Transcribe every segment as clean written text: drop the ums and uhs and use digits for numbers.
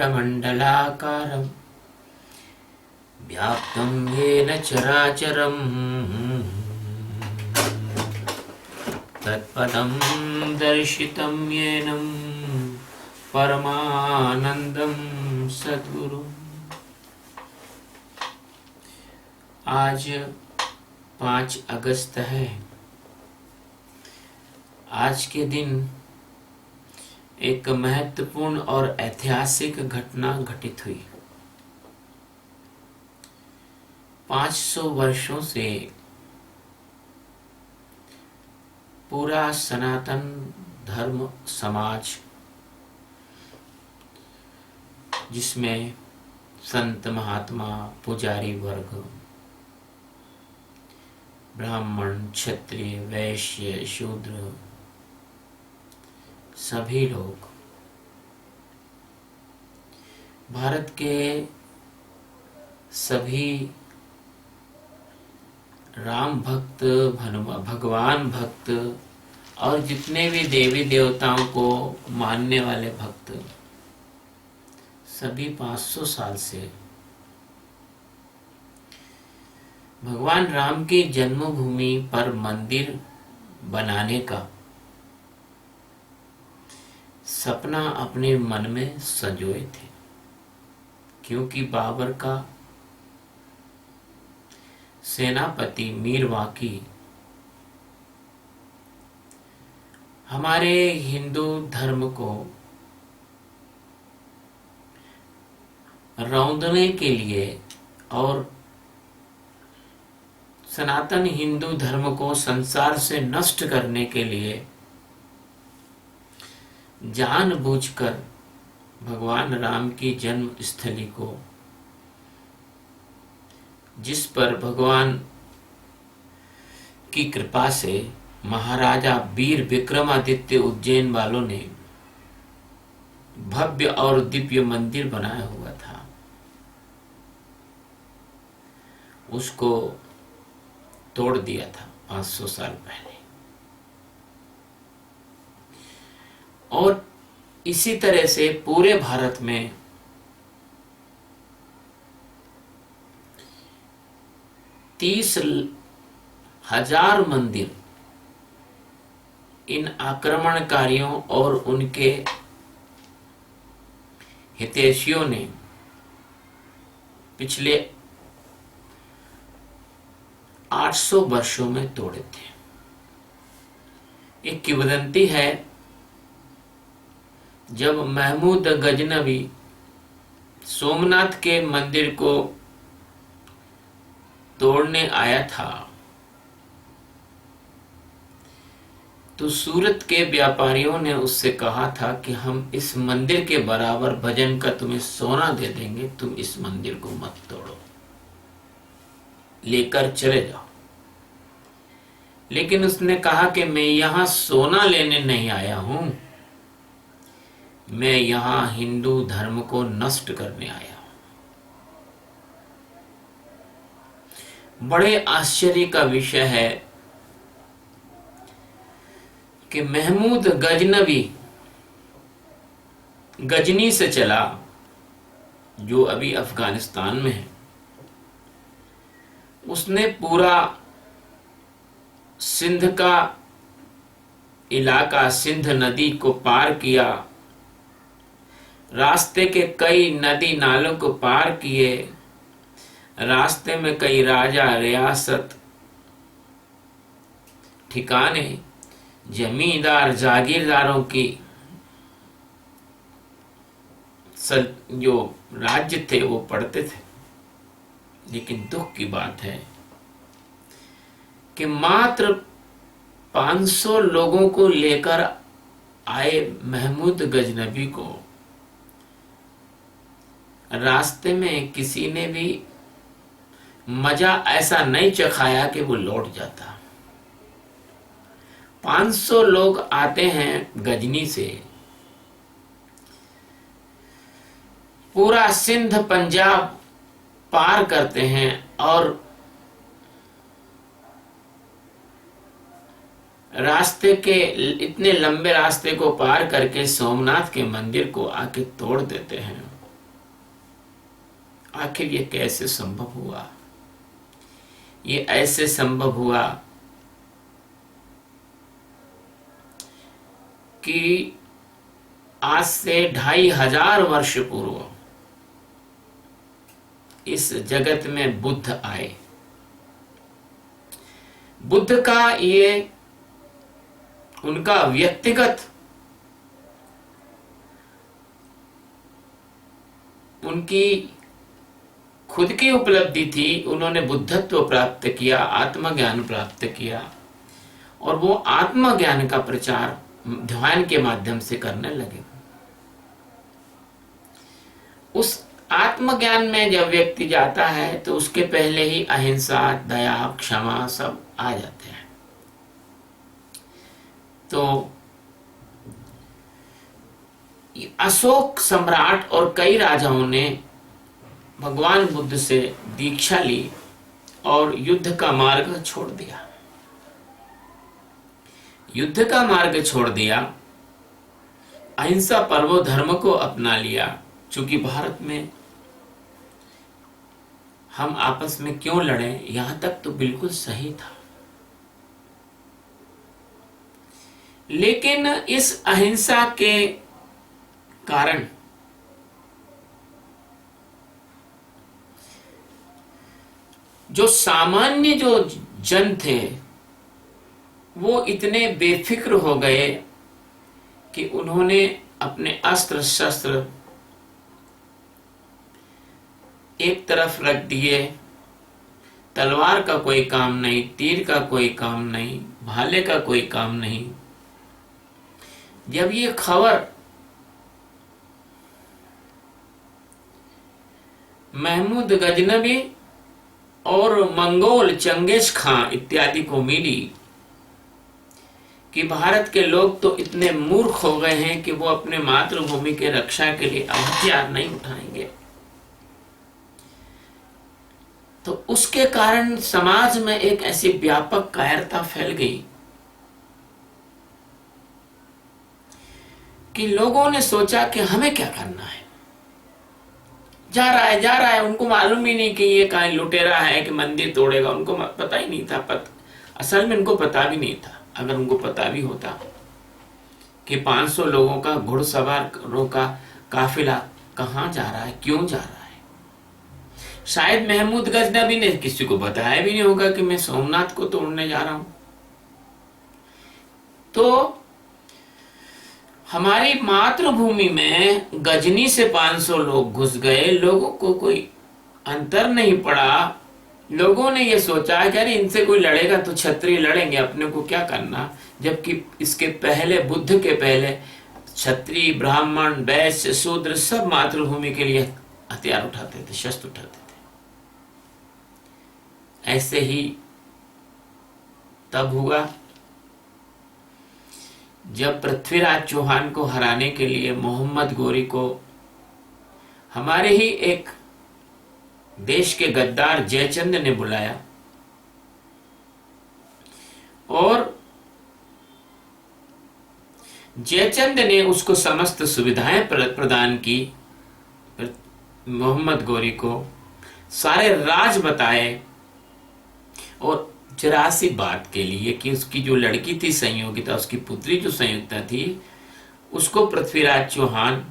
खण्डमण्डलाकारं व्याप्तं येन चराचरं तत्पदं दर्शितं येन परमानंदं सद्गुरु। आज 5 अगस्त है। आज के दिन एक महत्वपूर्ण और ऐतिहासिक घटना घटित हुई। 500 वर्षों से पूरा सनातन धर्म समाज, जिसमें संत महात्मा पुजारी वर्ग, ब्राह्मण क्षत्रिय वैश्य शूद्र, सभी लोग भारत के सभी राम भक्त, भगवान भक्त और जितने भी देवी देवताओं को मानने वाले भक्त सभी 500 साल से भगवान राम की जन्मभूमि पर मंदिर बनाने का सपना अपने मन में संजोए थे, क्योंकि बाबर का सेनापति मीर वाकी हमारे हिंदू धर्म को रौंदने के लिए और सनातन हिंदू धर्म को संसार से नष्ट करने के लिए जानबूझकर भगवान राम की जन्म स्थली को, जिस पर भगवान की कृपा से महाराजा वीर विक्रमादित्य उज्जैन वालों ने भव्य और दिव्य मंदिर बनाया हुआ था, उसको तोड़ दिया था 500 साल पहले। और इसी तरह से पूरे भारत में 30,000 मंदिर इन आक्रमणकारियों और उनके हितैषियों ने पिछले 800 वर्षों में तोड़े थे। एक किंवदंती है, जब महमूद गजनवी सोमनाथ के मंदिर को तोड़ने आया था, तो सूरत के व्यापारियों ने उससे कहा था कि हम इस मंदिर के बराबर वजन का तुम्हें सोना दे देंगे, तुम इस मंदिर को मत तोड़ो, लेकर चले जाओ। लेकिन उसने कहा कि मैं यहां सोना लेने नहीं आया हूं, मैं यहां हिंदू धर्म को नष्ट करने आया हूं। बड़े आश्चर्य का विषय है कि महमूद गजनवी गजनी से चला, जो अभी अफगानिस्तान में है। उसने पूरा सिंध का इलाका, सिंध नदी को पार किया, रास्ते के कई नदी नालों को पार किए, रास्ते में कई राजा, रियासत, ठिकाने, जमींदार, जागीरदारों की जो राज्य थे वो पड़ते थे। लेकिन दुख की बात है कि मात्र 500 लोगों को लेकर आए महमूद गजनवी को रास्ते में किसी ने भी मजा ऐसा नहीं चखाया कि वो लौट जाता। 500 लोग आते हैं गजनी से, पूरा सिंध पंजाब पार करते हैं और रास्ते के इतने लंबे रास्ते को पार करके सोमनाथ के मंदिर को आके तोड़ देते हैं। आखिर ये कैसे संभव हुआ? ये ऐसे संभव हुआ कि आज से 2500 वर्ष पूर्व इस जगत में बुद्ध आए। बुद्ध का ये उनका व्यक्तिगत उनकी खुद की उपलब्धि थी। उन्होंने बुद्धत्व प्राप्त किया, आत्मज्ञान प्राप्त किया, और वो आत्मज्ञान का प्रचार ध्यान के माध्यम से करने लगे। उस आत्मज्ञान में जब व्यक्ति जाता है तो उसके पहले ही अहिंसा, दया, क्षमा सब आ जाते हैं। तो अशोक सम्राट और कई राजाओं ने भगवान बुद्ध से दीक्षा ली और युद्ध का मार्ग छोड़ दिया। युद्ध का मार्ग छोड़ दिया, अहिंसा परमो धर्म को अपना लिया। चूंकि भारत में हम आपस में क्यों लड़े, यहां तक तो बिल्कुल सही था। लेकिन इस अहिंसा के कारण जो सामान्य जो जन थे वो इतने बेफिक्र हो गए कि उन्होंने अपने अस्त्र शस्त्र एक तरफ रख दिए। तलवार का कोई काम नहीं, तीर का कोई काम नहीं, भाले का कोई काम नहीं। जब ये खबर महमूद गजनबी और मंगोल चंगेज खां इत्यादि को मिली कि भारत के लोग तो इतने मूर्ख हो गए हैं कि वो अपने मातृभूमि के रक्षा के लिए हथियार नहीं उठाएंगे, तो उसके कारण समाज में एक ऐसी व्यापक कायरता फैल गई कि लोगों ने सोचा कि हमें क्या करना है। जा रहा है। उनको मालूम ही नहीं कि ये कहीं लुटेरा है कि मंदिर तोड़ेगा। उनको पता ही नहीं था। असल में उनको पता भी नहीं था। अगर उनको पता भी होता कि 500 लोगों का घुड़सवारों का काफिला कहाँ जा रहा है, क्यों जा रहा है, शायद महमूद गजनबी ने किसी को बताया भी नहीं होगा कि मैं सोमनाथ को तोड़ने जा रहा हूं। तो हमारी मातृभूमि में गजनी से 500 लोग घुस गए। लोगों को कोई अंतर नहीं पड़ा। लोगों ने ये सोचा कि अरे इनसे कोई लड़ेगा तो क्षत्रिय लड़ेंगे, अपने को क्या करना। जबकि इसके पहले, बुद्ध के पहले, क्षत्रिय, ब्राह्मण, वैश्य, शूद्र सब मातृभूमि के लिए हथियार उठाते थे, शस्त्र उठाते थे। ऐसे ही तब हुआ जब पृथ्वीराज चौहान को हराने के लिए मोहम्मद गोरी को हमारे ही एक देश के गद्दार जयचंद ने बुलाया और जयचंद ने उसको समस्त सुविधाएं प्रदान की। मोहम्मद गोरी को सारे राज बताए और 84 बात के लिए कि उसकी जो लड़की थी संयोगिता, उसकी पुत्री जो संयुक्ता थी, उसको पृथ्वीराज चौहान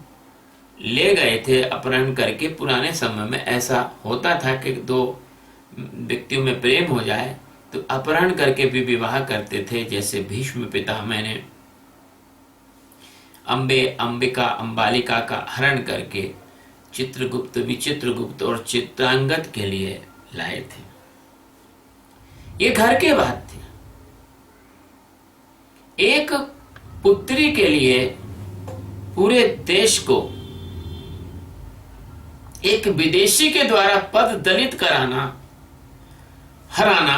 ले गए थे अपहरण करके। पुराने समय में ऐसा होता था कि दो व्यक्तियों में प्रेम हो जाए तो अपहरण करके भी विवाह करते थे। जैसे भीष्म पितामह ने अंबिका अंबालिका का हरण करके चित्रगुप्त, विचित्रगुप्त और चित्रांगद के लिए लाए थे। ये घर के बात थी। एक पुत्री के लिए पूरे देश को एक विदेशी के द्वारा पद दलित कराना, हराना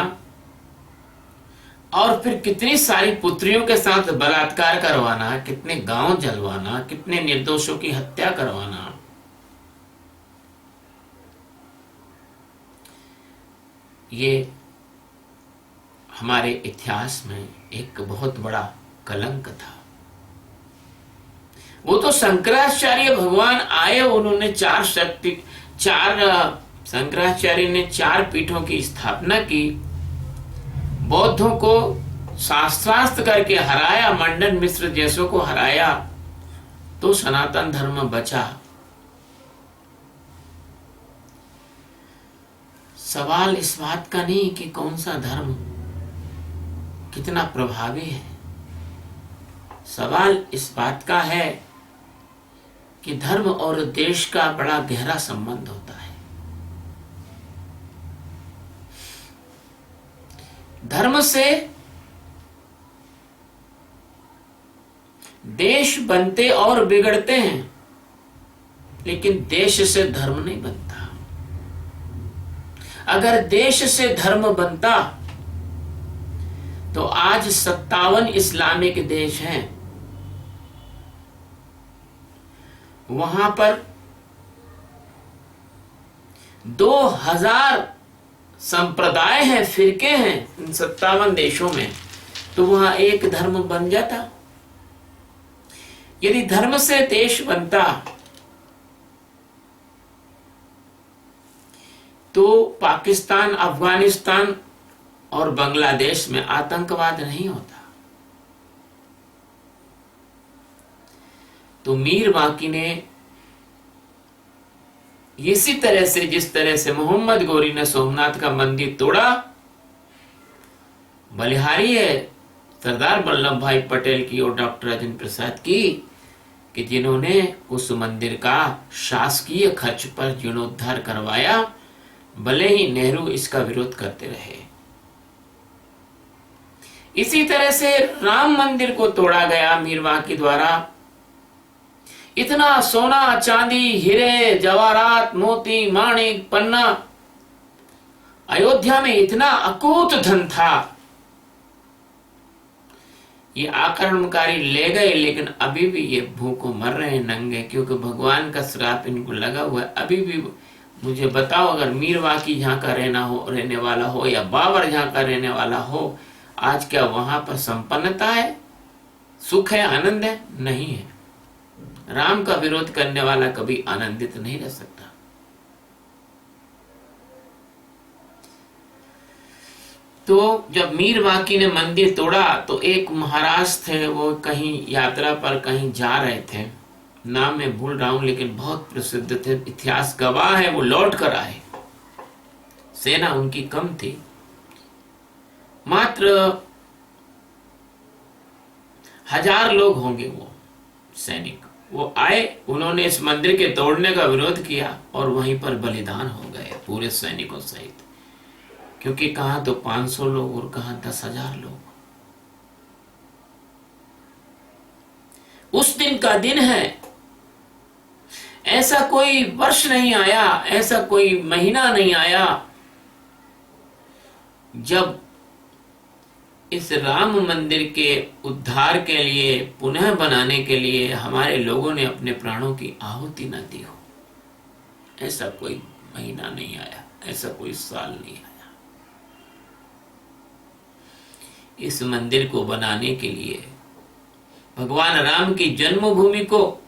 और फिर कितनी सारी पुत्रियों के साथ बलात्कार करवाना, कितने गांव जलवाना, कितने निर्दोषों की हत्या करवाना, ये हमारे इतिहास में एक बहुत बड़ा कलंक था। वो तो शंकराचार्य भगवान आए, उन्होंने चार शंकराचार्य ने 4 पीठों की स्थापना की, बौद्धों को शास्त्रास्त्र करके हराया, मंडन मिश्र जैसों को हराया, तो सनातन धर्म बचा। सवाल इस बात का नहीं कि कौन सा धर्म कितना प्रभावी है, सवाल इस बात का है कि धर्म और देश का बड़ा गहरा संबंध होता है। धर्म से देश बनते और बिगड़ते हैं, लेकिन देश से धर्म नहीं बनता। अगर देश से धर्म बनता तो आज 57 इस्लामिक देश हैं, वहां पर 2000 संप्रदाय हैं, फिरके हैं इन 57 देशों में, तो वहां एक धर्म बन जाता। यदि धर्म से देश बनता तो पाकिस्तान, अफगानिस्तान और बांग्लादेश में आतंकवाद नहीं होता। तो मीर बाकी ने इसी तरह से, जिस तरह से मोहम्मद गौरी ने सोमनाथ का मंदिर तोड़ा, बलिहारी है सरदार वल्लभ भाई पटेल की और डॉक्टर राजेंद्र प्रसाद की कि जिन्होंने उस मंदिर का शासकीय खर्च पर जीर्णोद्धार करवाया, भले ही नेहरू इसका विरोध करते रहे। इसी तरह से राम मंदिर को तोड़ा गया मीर बाकी द्वारा। इतना सोना, चांदी, हीरे, जवाहरात, मोती, माणिक, पन्ना, अयोध्या में इतना अकूत धन था। ये आक्रमणकारी ले गए, लेकिन अभी भी ये भूखों मर रहे हैं नंगे, क्योंकि भगवान का श्राप इनको लगा हुआ है। अभी भी मुझे बताओ, अगर मीर बाकी जहां का रहने वाला हो या बाबर जहां का रहने वाला हो, आज क्या वहां पर संपन्नता है, सुख है, आनंद है? नहीं है। राम का विरोध करने वाला कभी आनंदित नहीं रह सकता। तो जब मीर बाकी ने मंदिर तोड़ा तो एक महाराज थे, वो कहीं यात्रा पर कहीं जा रहे थे, नाम मैं भूल रहा हूं, लेकिन बहुत प्रसिद्ध थे, इतिहास गवाह है, वो लौट कर आए। सेना उनकी कम थी, मात्र 1000 लोग होंगे वो सैनिक। वो आए, उन्होंने इस मंदिर के तोड़ने का विरोध किया और वहीं पर बलिदान हो गए पूरे सैनिकों सहित, क्योंकि कहां तो 500 लोग और कहां 10,000 लोग। उस दिन का दिन है। ऐसा कोई वर्ष नहीं आया, ऐसा कोई महीना नहीं आया जब इस राम मंदिर के उद्धार के लिए, पुनः बनाने के लिए हमारे लोगों ने अपने प्राणों की आहुति न दी हो। ऐसा कोई महीना नहीं आया, ऐसा कोई साल नहीं आया। इस मंदिर को बनाने के लिए, भगवान राम की जन्मभूमि को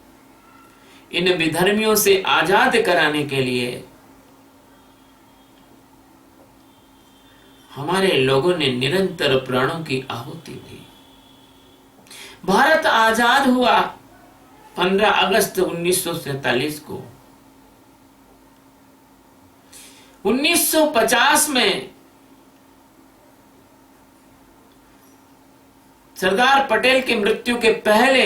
इन विधर्मियों से आजाद कराने के लिए हमारे लोगों ने निरंतर प्राणों की आहुति दी। भारत आजाद हुआ 15 अगस्त 1947 को। 1950 में सरदार पटेल की मृत्यु के पहले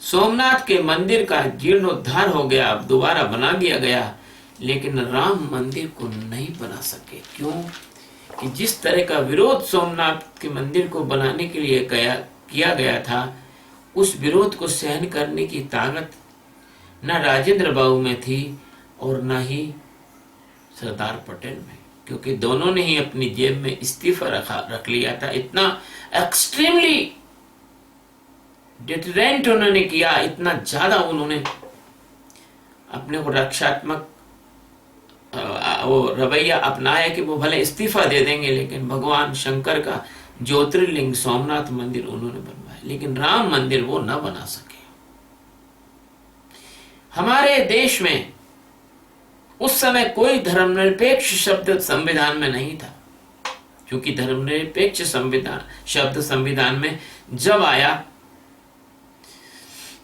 सोमनाथ के मंदिर का जीर्णोद्धार हो गया, अब दोबारा बना दिया गया, लेकिन राम मंदिर को नहीं बना सके। क्यों? कि जिस तरह का विरोध सोमनाथ के मंदिर को बनाने के लिए किया गया था, उस विरोध को सहन करने की ताकत न राजेंद्र बाबू में थी और न ही सरदार पटेल में, क्योंकि दोनों ने ही अपनी जेब में इस्तीफा रख लिया था। इतना एक्सट्रीमली डिटरेंट उन्होंने किया, इतना ज्यादा उन्होंने अपने को रक्षात्मक वो रवैया अपनाया कि वो भले इस्तीफा दे देंगे, लेकिन भगवान शंकर का ज्योतिर्लिंग सोमनाथ मंदिर उन्होंने बनवाया, लेकिन राम मंदिर वो न बना सके। हमारे देश में उस समय कोई धर्मनिरपेक्ष शब्द संविधान में नहीं था, क्योंकि धर्मनिरपेक्ष संविधान शब्द संविधान में जब आया,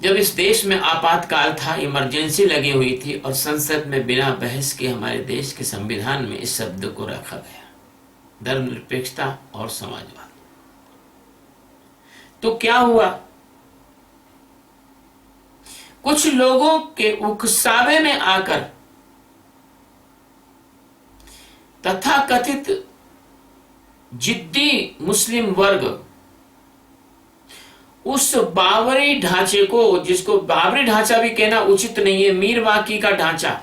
जब इस देश में आपातकाल था, इमरजेंसी लगी हुई थी और संसद में बिना बहस के हमारे देश के संविधान में इस शब्द को रखा गया, धर्मनिरपेक्षता और समाजवाद। तो क्या हुआ, कुछ लोगों के उकसावे में आकर तथाकथित जिद्दी मुस्लिम वर्ग उस बाबरी ढांचे को, जिसको बाबरी ढांचा भी कहना उचित नहीं है, मीर वाकी का ढांचा,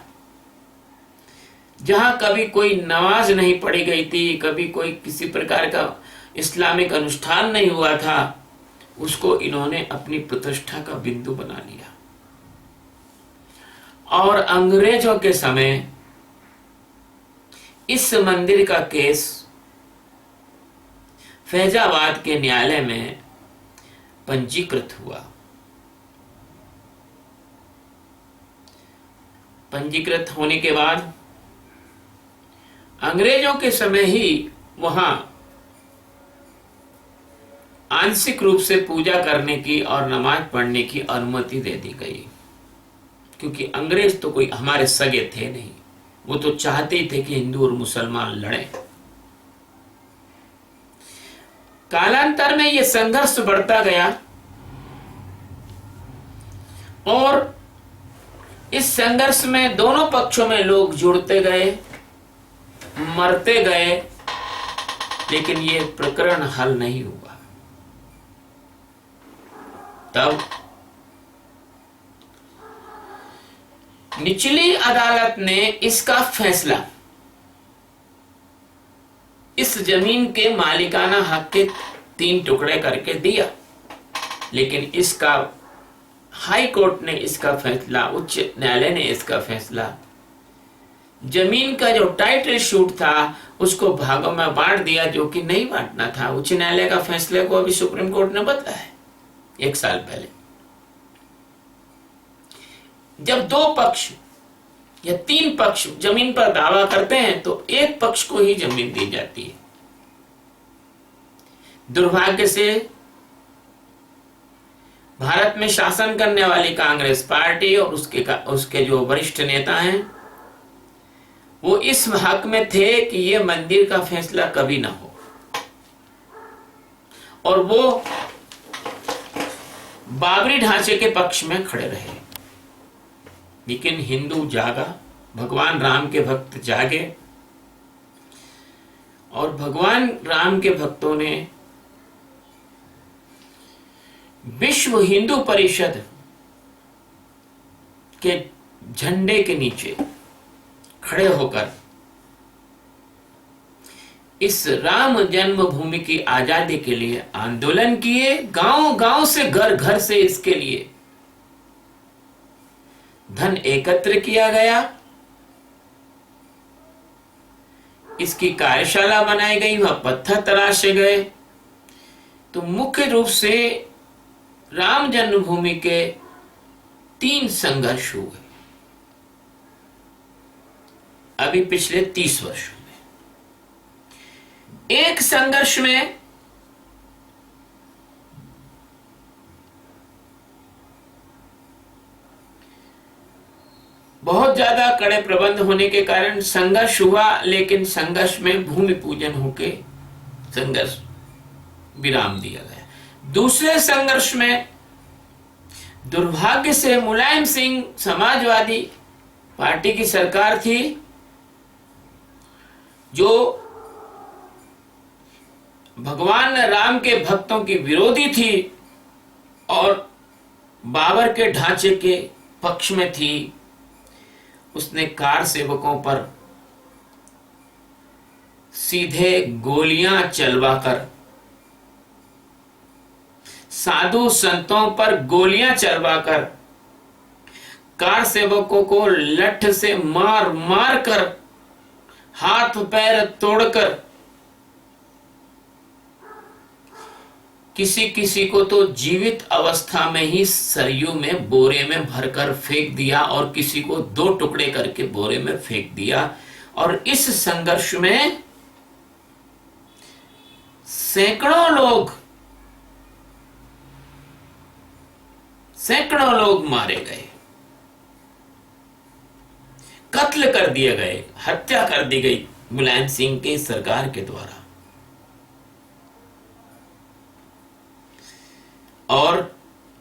जहां कभी कोई नमाज नहीं पढ़ी गई थी, कभी कोई किसी प्रकार का इस्लामिक अनुष्ठान नहीं हुआ था, उसको इन्होंने अपनी प्रतिष्ठा का बिंदु बना लिया। और अंग्रेजों के समय इस मंदिर का केस फैजाबाद के न्यायालय में पंजीकृत हुआ। पंजीकृत होने के बाद अंग्रेजों के समय ही वहां आंशिक रूप से पूजा करने की और नमाज पढ़ने की अनुमति दे दी गई, क्योंकि अंग्रेज तो कोई हमारे सगे थे नहीं, वो तो चाहते ही थे कि हिंदू और मुसलमान लड़ें। कालांतर में यह संघर्ष बढ़ता गया और इस संघर्ष में दोनों पक्षों में लोग जुड़ते गए, मरते गए, लेकिन यह प्रकरण हल नहीं हुआ। तब निचली अदालत ने इसका फैसला इस जमीन के मालिकाना हक के 3 टुकड़े करके दिया, लेकिन इसका हाई कोर्ट ने इसका फैसला, उच्च न्यायालय ने इसका फैसला, जमीन का जो टाइटल शूट था उसको भागों में बांट दिया, जो कि नहीं बांटना था। उच्च न्यायालय का फैसले को अभी सुप्रीम कोर्ट ने बदला है 1 साल पहले। जब 2 पक्ष या 3 पक्ष जमीन पर दावा करते हैं तो एक पक्ष को ही जमीन दी जाती है। दुर्भाग्य से भारत में शासन करने वाली कांग्रेस पार्टी और उसके जो वरिष्ठ नेता हैं, वो इस हक में थे कि यह मंदिर का फैसला कभी ना हो, और वो बाबरी ढांचे के पक्ष में खड़े रहे। लेकिन हिंदू जागा, भगवान राम के भक्त जागे, और भगवान राम के भक्तों ने विश्व हिंदू परिषद के झंडे के नीचे खड़े होकर इस राम जन्मभूमि की आजादी के लिए आंदोलन किए। गांव गांव से, घर घर से इसके लिए धन एकत्र किया गया, इसकी कार्यशाला बनाई गई, वह पत्थर तराशे गए। तो मुख्य रूप से राम जन्मभूमि के 3 संघर्ष हुए अभी पिछले 30 वर्षों में। एक संघर्ष में बहुत ज्यादा कड़े प्रबंध होने के कारण संघर्ष हुआ, लेकिन संघर्ष में भूमि पूजन होके संघर्ष विराम दिया गया। दूसरे संघर्ष में दुर्भाग्य से मुलायम सिंह समाजवादी पार्टी की सरकार थी, जो भगवान राम के भक्तों की विरोधी थी और बाबर के ढांचे के पक्ष में थी। उसने कार सेवकों पर सीधे गोलियां चलवाकर, साधु संतों पर गोलियां चलवाकर, कार सेवकों को लठ से मार मार कर, हाथ पैर तोड़कर किसी किसी को तो जीवित अवस्था में ही सरयू में बोरे में भरकर फेंक दिया और किसी को 2 टुकड़े करके बोरे में फेंक दिया। और इस संघर्ष में सैकड़ों लोग मारे गए, कत्ल कर दिए गए, हत्या कर दी गई मुलायम सिंह की सरकार के द्वारा। और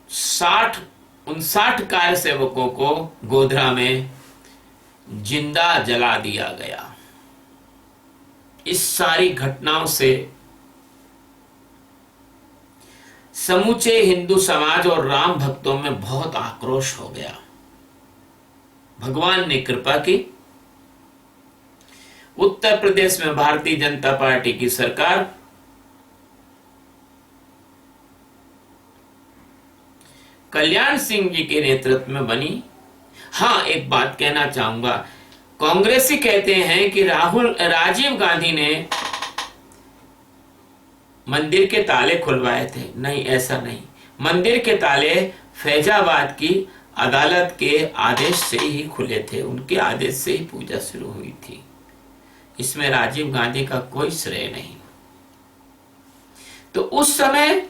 59 कार सेवकों को गोधरा में जिंदा जला दिया गया। इस सारी घटनाओं से समूचे हिंदू समाज और राम भक्तों में बहुत आक्रोश हो गया। भगवान ने कृपा की, उत्तर प्रदेश में भारतीय जनता पार्टी की सरकार कल्याण सिंह जी के नेतृत्व में बनी। हाँ, एक बात कहना चाहूंगा, कांग्रेसी कहते हैं कि राजीव गांधी ने मंदिर के ताले खुलवाए थे। नहीं, ऐसा नहीं। मंदिर के ताले फैजाबाद की अदालत के आदेश से ही खुले थे, उनके आदेश से ही पूजा शुरू हुई थी। इसमें राजीव गांधी का कोई श्रेय नहीं। तो उस समय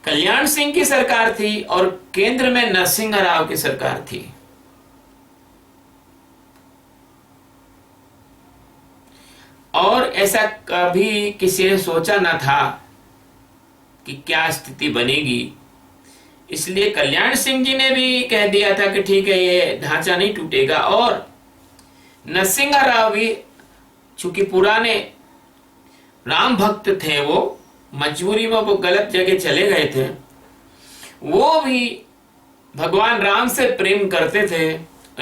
कल्याण सिंह की सरकार थी और केंद्र में नरसिंह राव की सरकार थी। और ऐसा कभी किसी ने सोचा न था कि क्या स्थिति बनेगी। इसलिए कल्याण सिंह जी ने भी कह दिया था कि ठीक है, ये ढांचा नहीं टूटेगा। और नरसिंह राव भी चूंकि पुराने राम भक्त थे, वो मजबूरी में वो गलत जगह चले गए थे। वो भी भगवान राम से प्रेम करते थे।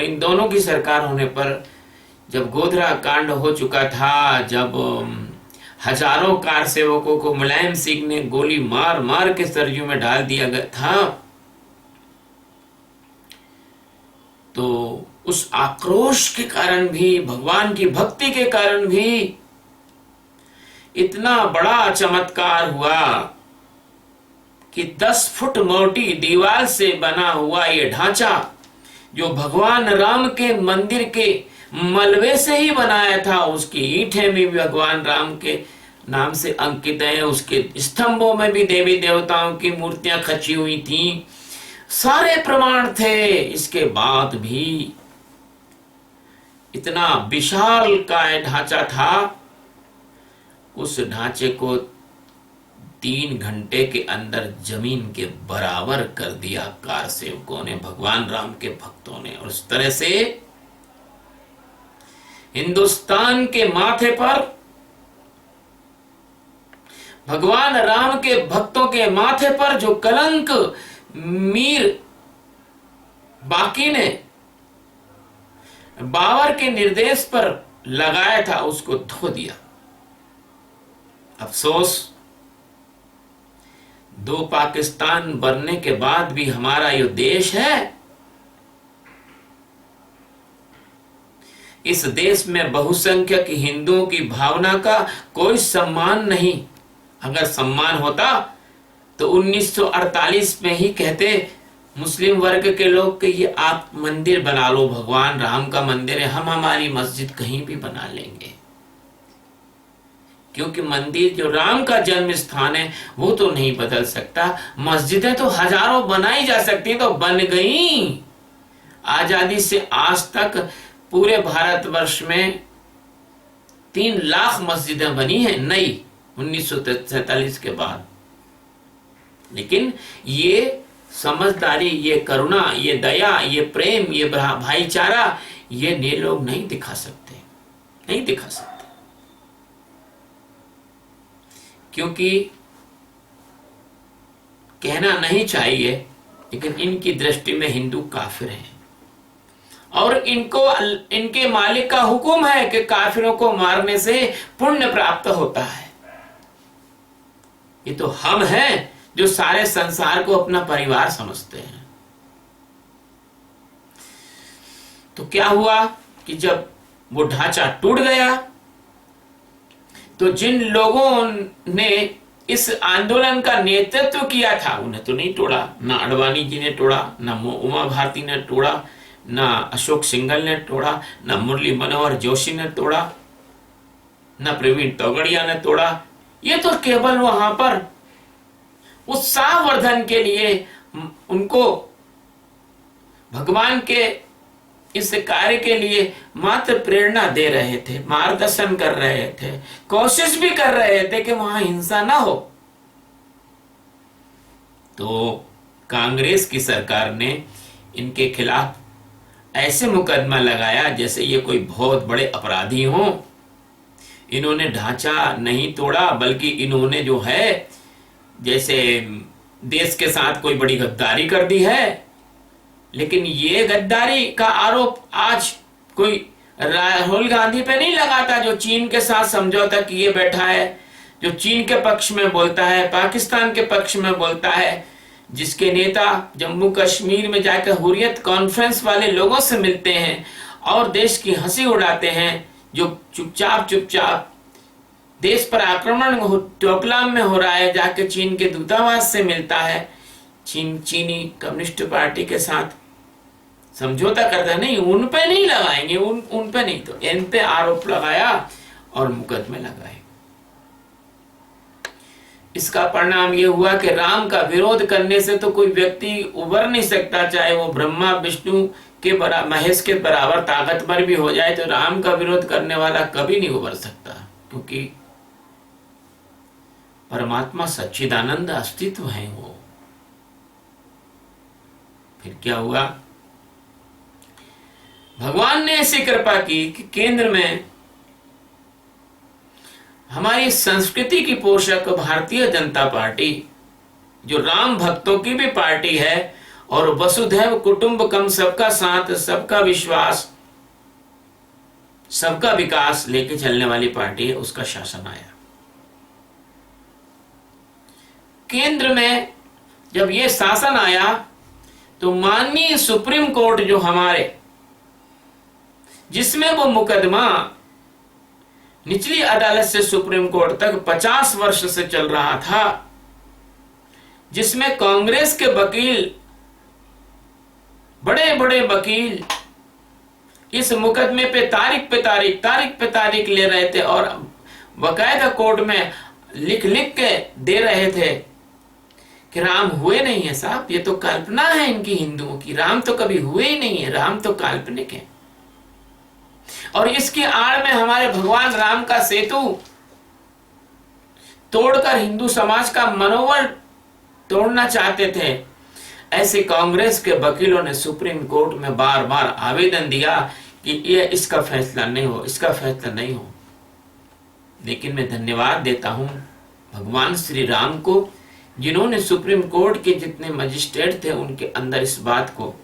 इन दोनों की सरकार होने पर जब गोधरा कांड हो चुका था, जब हजारों कार सेवकों को मुलायम सिंह ने गोली मार मार के सरयू में डाल दिया गया था, तो उस आक्रोश के कारण भी, भगवान की भक्ति के कारण भी इतना बड़ा चमत्कार हुआ कि 10 फुट मोटी दीवार से बना हुआ ये ढांचा, जो भगवान राम के मंदिर के मलबे से ही बनाया था, उसकी ईंटें भी भगवान राम के नाम से अंकित है, उसके स्तंभों में भी देवी देवताओं की मूर्तियां खची हुई थी, सारे प्रमाण थे। इसके बाद भी इतना विशाल का ढांचा था, उस ढांचे को 3 घंटे के अंदर जमीन के बराबर कर दिया कार सेवकों ने, भगवान राम के भक्तों ने। और उस तरह से हिंदुस्तान के माथे पर, भगवान राम के भक्तों के माथे पर जो कलंक मीर बाकी ने बाबर के निर्देश पर लगाया था, उसको धो दिया। अफसोस, 2 पाकिस्तान बनने के बाद भी हमारा ये देश है, इस देश में बहुसंख्यक हिंदुओं की भावना का कोई सम्मान नहीं। अगर सम्मान होता तो 1948 में ही कहते मुस्लिम वर्ग के लोग कि ये आप मंदिर बना लो, भगवान राम का मंदिर है, हम हमारी मस्जिद कहीं भी बना लेंगे। क्योंकि मंदिर जो राम का जन्म स्थान है वो तो नहीं बदल सकता। मस्जिदें तो हजारों बनाई जा सकती, तो बन गई। आजादी से आज तक पूरे भारतवर्ष में 3 लाख मस्जिदें बनी हैं नई, 1947 के बाद। लेकिन ये समझदारी, ये करुणा, ये दया, ये प्रेम, ये भाईचारा, ये लोग नहीं दिखा सकते, नहीं दिखा सकते। क्योंकि कहना नहीं चाहिए, लेकिन इनकी दृष्टि में हिंदू काफिर हैं और इनके मालिक का हुक्म है कि काफिरों को मारने से पुण्य प्राप्त होता है। ये तो हम हैं जो सारे संसार को अपना परिवार समझते हैं। तो क्या हुआ कि जब वो ढांचा टूट गया तो जिन लोगों ने इस आंदोलन का नेतृत्व किया था उन्हें तो नहीं तोड़ा, ना अडवाणी जी ने तोड़ा, ना उमा भारती ने तोड़ा, ना अशोक सिंघल ने तोड़ा, ना मुरली मनोहर जोशी ने तोड़ा, ना प्रवीण तोगड़िया ने तोड़ा। ये तो केवल वहां पर उत्साहवर्धन के लिए उनको भगवान के इस कार्य के लिए मात्र प्रेरणा दे रहे थे, मार्गदर्शन कर रहे थे, कोशिश भी कर रहे थे कि वहां हिंसा ना हो। तो कांग्रेस की सरकार ने इनके खिलाफ ऐसे मुकदमा लगाया जैसे ये कोई बहुत बड़े अपराधी हों। इन्होंने ढांचा नहीं तोड़ा, बल्कि इन्होंने जो है जैसे देश के साथ कोई बड़ी गद्दारी कर दी है। लेकिन ये गद्दारी का आरोप आज कोई राहुल गांधी पे नहीं लगाता, जो चीन के साथ समझौता किए बैठा है, जो चीन के पक्ष में बोलता है, पाकिस्तान के पक्ष में बोलता है, जिसके नेता जम्मू कश्मीर में जाकर हुर्रियत कॉन्फ्रेंस वाले लोगों से मिलते हैं और देश की हंसी उड़ाते हैं, जो चुपचाप देश पर आक्रमण डोकलाम में हो रहा है जाके चीन के दूतावास से मिलता है, चीनी कम्युनिस्ट पार्टी के साथ समझौता करता है। नहीं, उन पे नहीं लगाएंगे, उन पे नहीं, तो इन पे आरोप लगाया और मुकदमे लगाए। इसका परिणाम यह हुआ कि राम का विरोध करने से तो कोई व्यक्ति उबर नहीं सकता, चाहे वो ब्रह्मा विष्णु के महेश के बराबर ताकतवर भी हो जाए, तो राम का विरोध करने वाला कभी नहीं उबर सकता, क्योंकि परमात्मा सच्चिदानंद अस्तित्व है वो। फिर क्या हुआ, भगवान ने ऐसी कृपा की कि केंद्र में हमारी संस्कृति की पोषक भारतीय जनता पार्टी, जो राम भक्तों की भी पार्टी है और वसुधैव कुटुंबकम, सबका साथ, सबका विश्वास, सबका विकास लेके चलने वाली पार्टी है, उसका शासन आया। केंद्र में जब ये शासन आया तो माननीय सुप्रीम कोर्ट जो हमारे, जिसमें वो मुकदमा निचली अदालत से सुप्रीम कोर्ट तक 50 वर्ष से चल रहा था, जिसमें कांग्रेस के वकील, बड़े बड़े वकील इस मुकदमे पे तारीख पे तारीख ले रहे थे और बकायदा कोर्ट में लिख लिख के दे रहे थे कि राम हुए नहीं है साहब, ये तो कल्पना है इनकी हिंदुओं की, राम तो कभी हुए ही नहीं है, राम तो काल्पनिक है। और इसकी आड़ में हमारे भगवान राम का सेतु तोड़कर हिंदू समाज का मनोबल तोड़ना चाहते थे। ऐसे कांग्रेस के वकीलों ने सुप्रीम कोर्ट में बार बार आवेदन दिया कि ये इसका फैसला नहीं हो, इसका फैसला नहीं हो। लेकिन मैं धन्यवाद देता हूं भगवान श्री राम को, जिन्होंने सुप्रीम कोर्ट के जितने मजिस्ट्रेट थे उनके अंदर इस बात को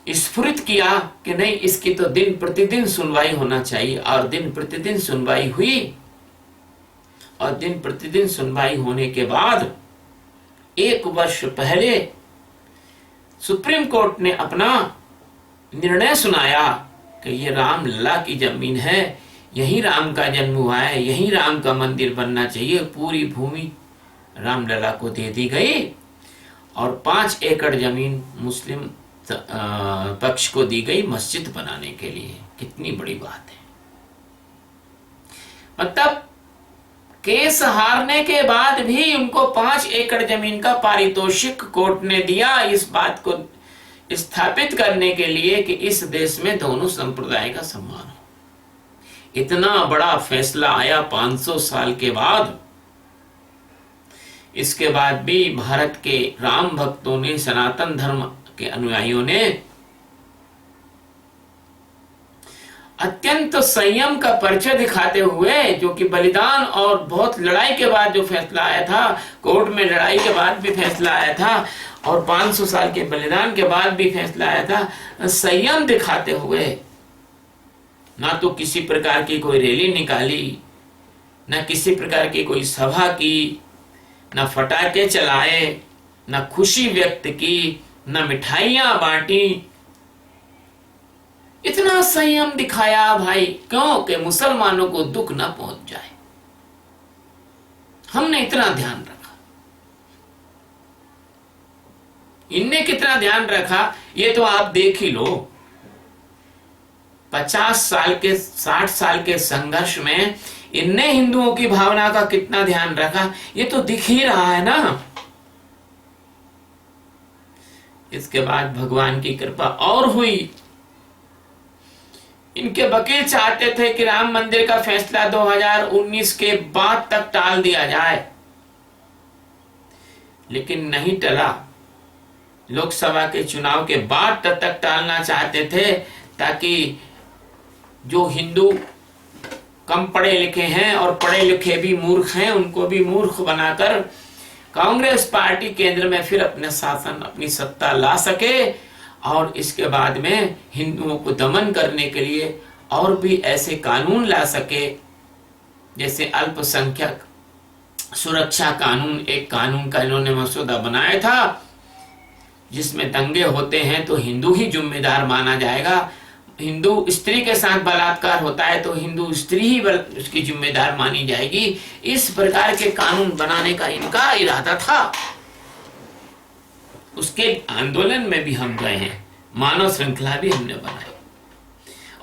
स्फुरित किया कि नहीं, इसकी तो दिन प्रतिदिन सुनवाई होना चाहिए। और दिन प्रतिदिन सुनवाई हुई, और दिन प्रतिदिन सुनवाई होने के बाद 1 वर्ष पहले सुप्रीम कोर्ट ने अपना निर्णय सुनाया कि ये राम लला की जमीन है, यही राम का जन्म हुआ है, यही राम का मंदिर बनना चाहिए। पूरी भूमि राम लला को दे दी गई और 5 एकड़ जमीन मुस्लिम पक्ष को दी गई मस्जिद बनाने के लिए। कितनी बड़ी बात है। मतलब केस हारने के बाद भी उनको 5 एकड़ जमीन का पारितोषिक कोर्ट ने दिया, इस बात को स्थापित करने के लिए कि इस देश में दोनों संप्रदाय का सम्मान हो। इतना बड़ा फैसला आया 500 साल के बाद। इसके बाद भी भारत के राम भक्तों ने, सनातन धर्म के अनुयायियों ने अत्यंत संयम का परिचय दिखाते हुए, जो कि बलिदान और बहुत लड़ाई के बाद जो फैसला आया था, कोर्ट में लड़ाई के बाद भी फैसला आया था और 500 साल के बलिदान के बाद भी फैसला आया था, संयम दिखाते हुए ना तो किसी प्रकार की कोई रैली निकाली, ना किसी प्रकार की कोई सभा की, ना फटाके चलाए, ना खुशी व्यक्त की, ना मिठाइयां बांटी। इतना संयम दिखाया भाई, क्यों? कि मुसलमानों को दुख ना पहुंच जाए। हमने इतना ध्यान रखा। इनने कितना ध्यान रखा ये तो आप देख ही लो। 50 साल के 60 साल के संघर्ष में इनने हिंदुओं की भावना का कितना ध्यान रखा, ये तो दिख ही रहा है ना। इसके बाद भगवान की कृपा और हुई। इनके वकील चाहते थे कि राम मंदिर का फैसला 2019 के बाद तक टाल दिया जाए, लेकिन नहीं टला। लोकसभा के चुनाव के बाद तक टालना चाहते थे, ताकि जो हिंदू कम पढ़े लिखे हैं और पढ़े लिखे भी मूर्ख हैं, उनको भी मूर्ख बनाकर कांग्रेस पार्टी केंद्र में फिर अपने शासन, अपनी सत्ता ला सके, और इसके बाद में हिंदुओं को दमन करने के लिए और भी ऐसे कानून ला सके, जैसे अल्पसंख्यक सुरक्षा कानून, एक कानून का इन्होंने मसौदा बनाया था, जिसमें दंगे होते हैं तो हिंदू ही जिम्मेदार माना जाएगा। हिंदू स्त्री के साथ बलात्कार होता है तो हिंदू स्त्री ही उसकी जिम्मेदार मानी जाएगी। इस प्रकार के कानून बनाने का इनका इरादा था। उसके आंदोलन में भी हम गए हैं, मानव श्रृंखला भी हमने बनाई,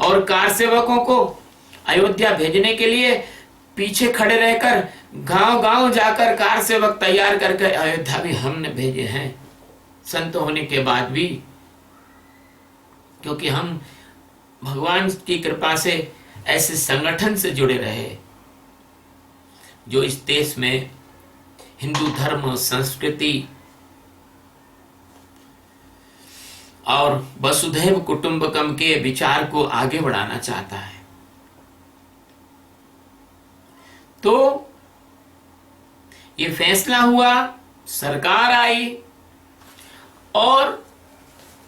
और कार सेवकों को अयोध्या भेजने के लिए पीछे खड़े रहकर गांव गांव जाकर कार सेवक तैयार करके अयोध्या भी हमने भेजे हैं, संत होने के बाद भी। क्योंकि हम भगवान की कृपा से ऐसे संगठन से जुड़े रहे जो इस देश में हिंदू धर्म, संस्कृति और वसुधैव कुटुंबकम के विचार को आगे बढ़ाना चाहता है। तो ये फैसला हुआ, सरकार आई, और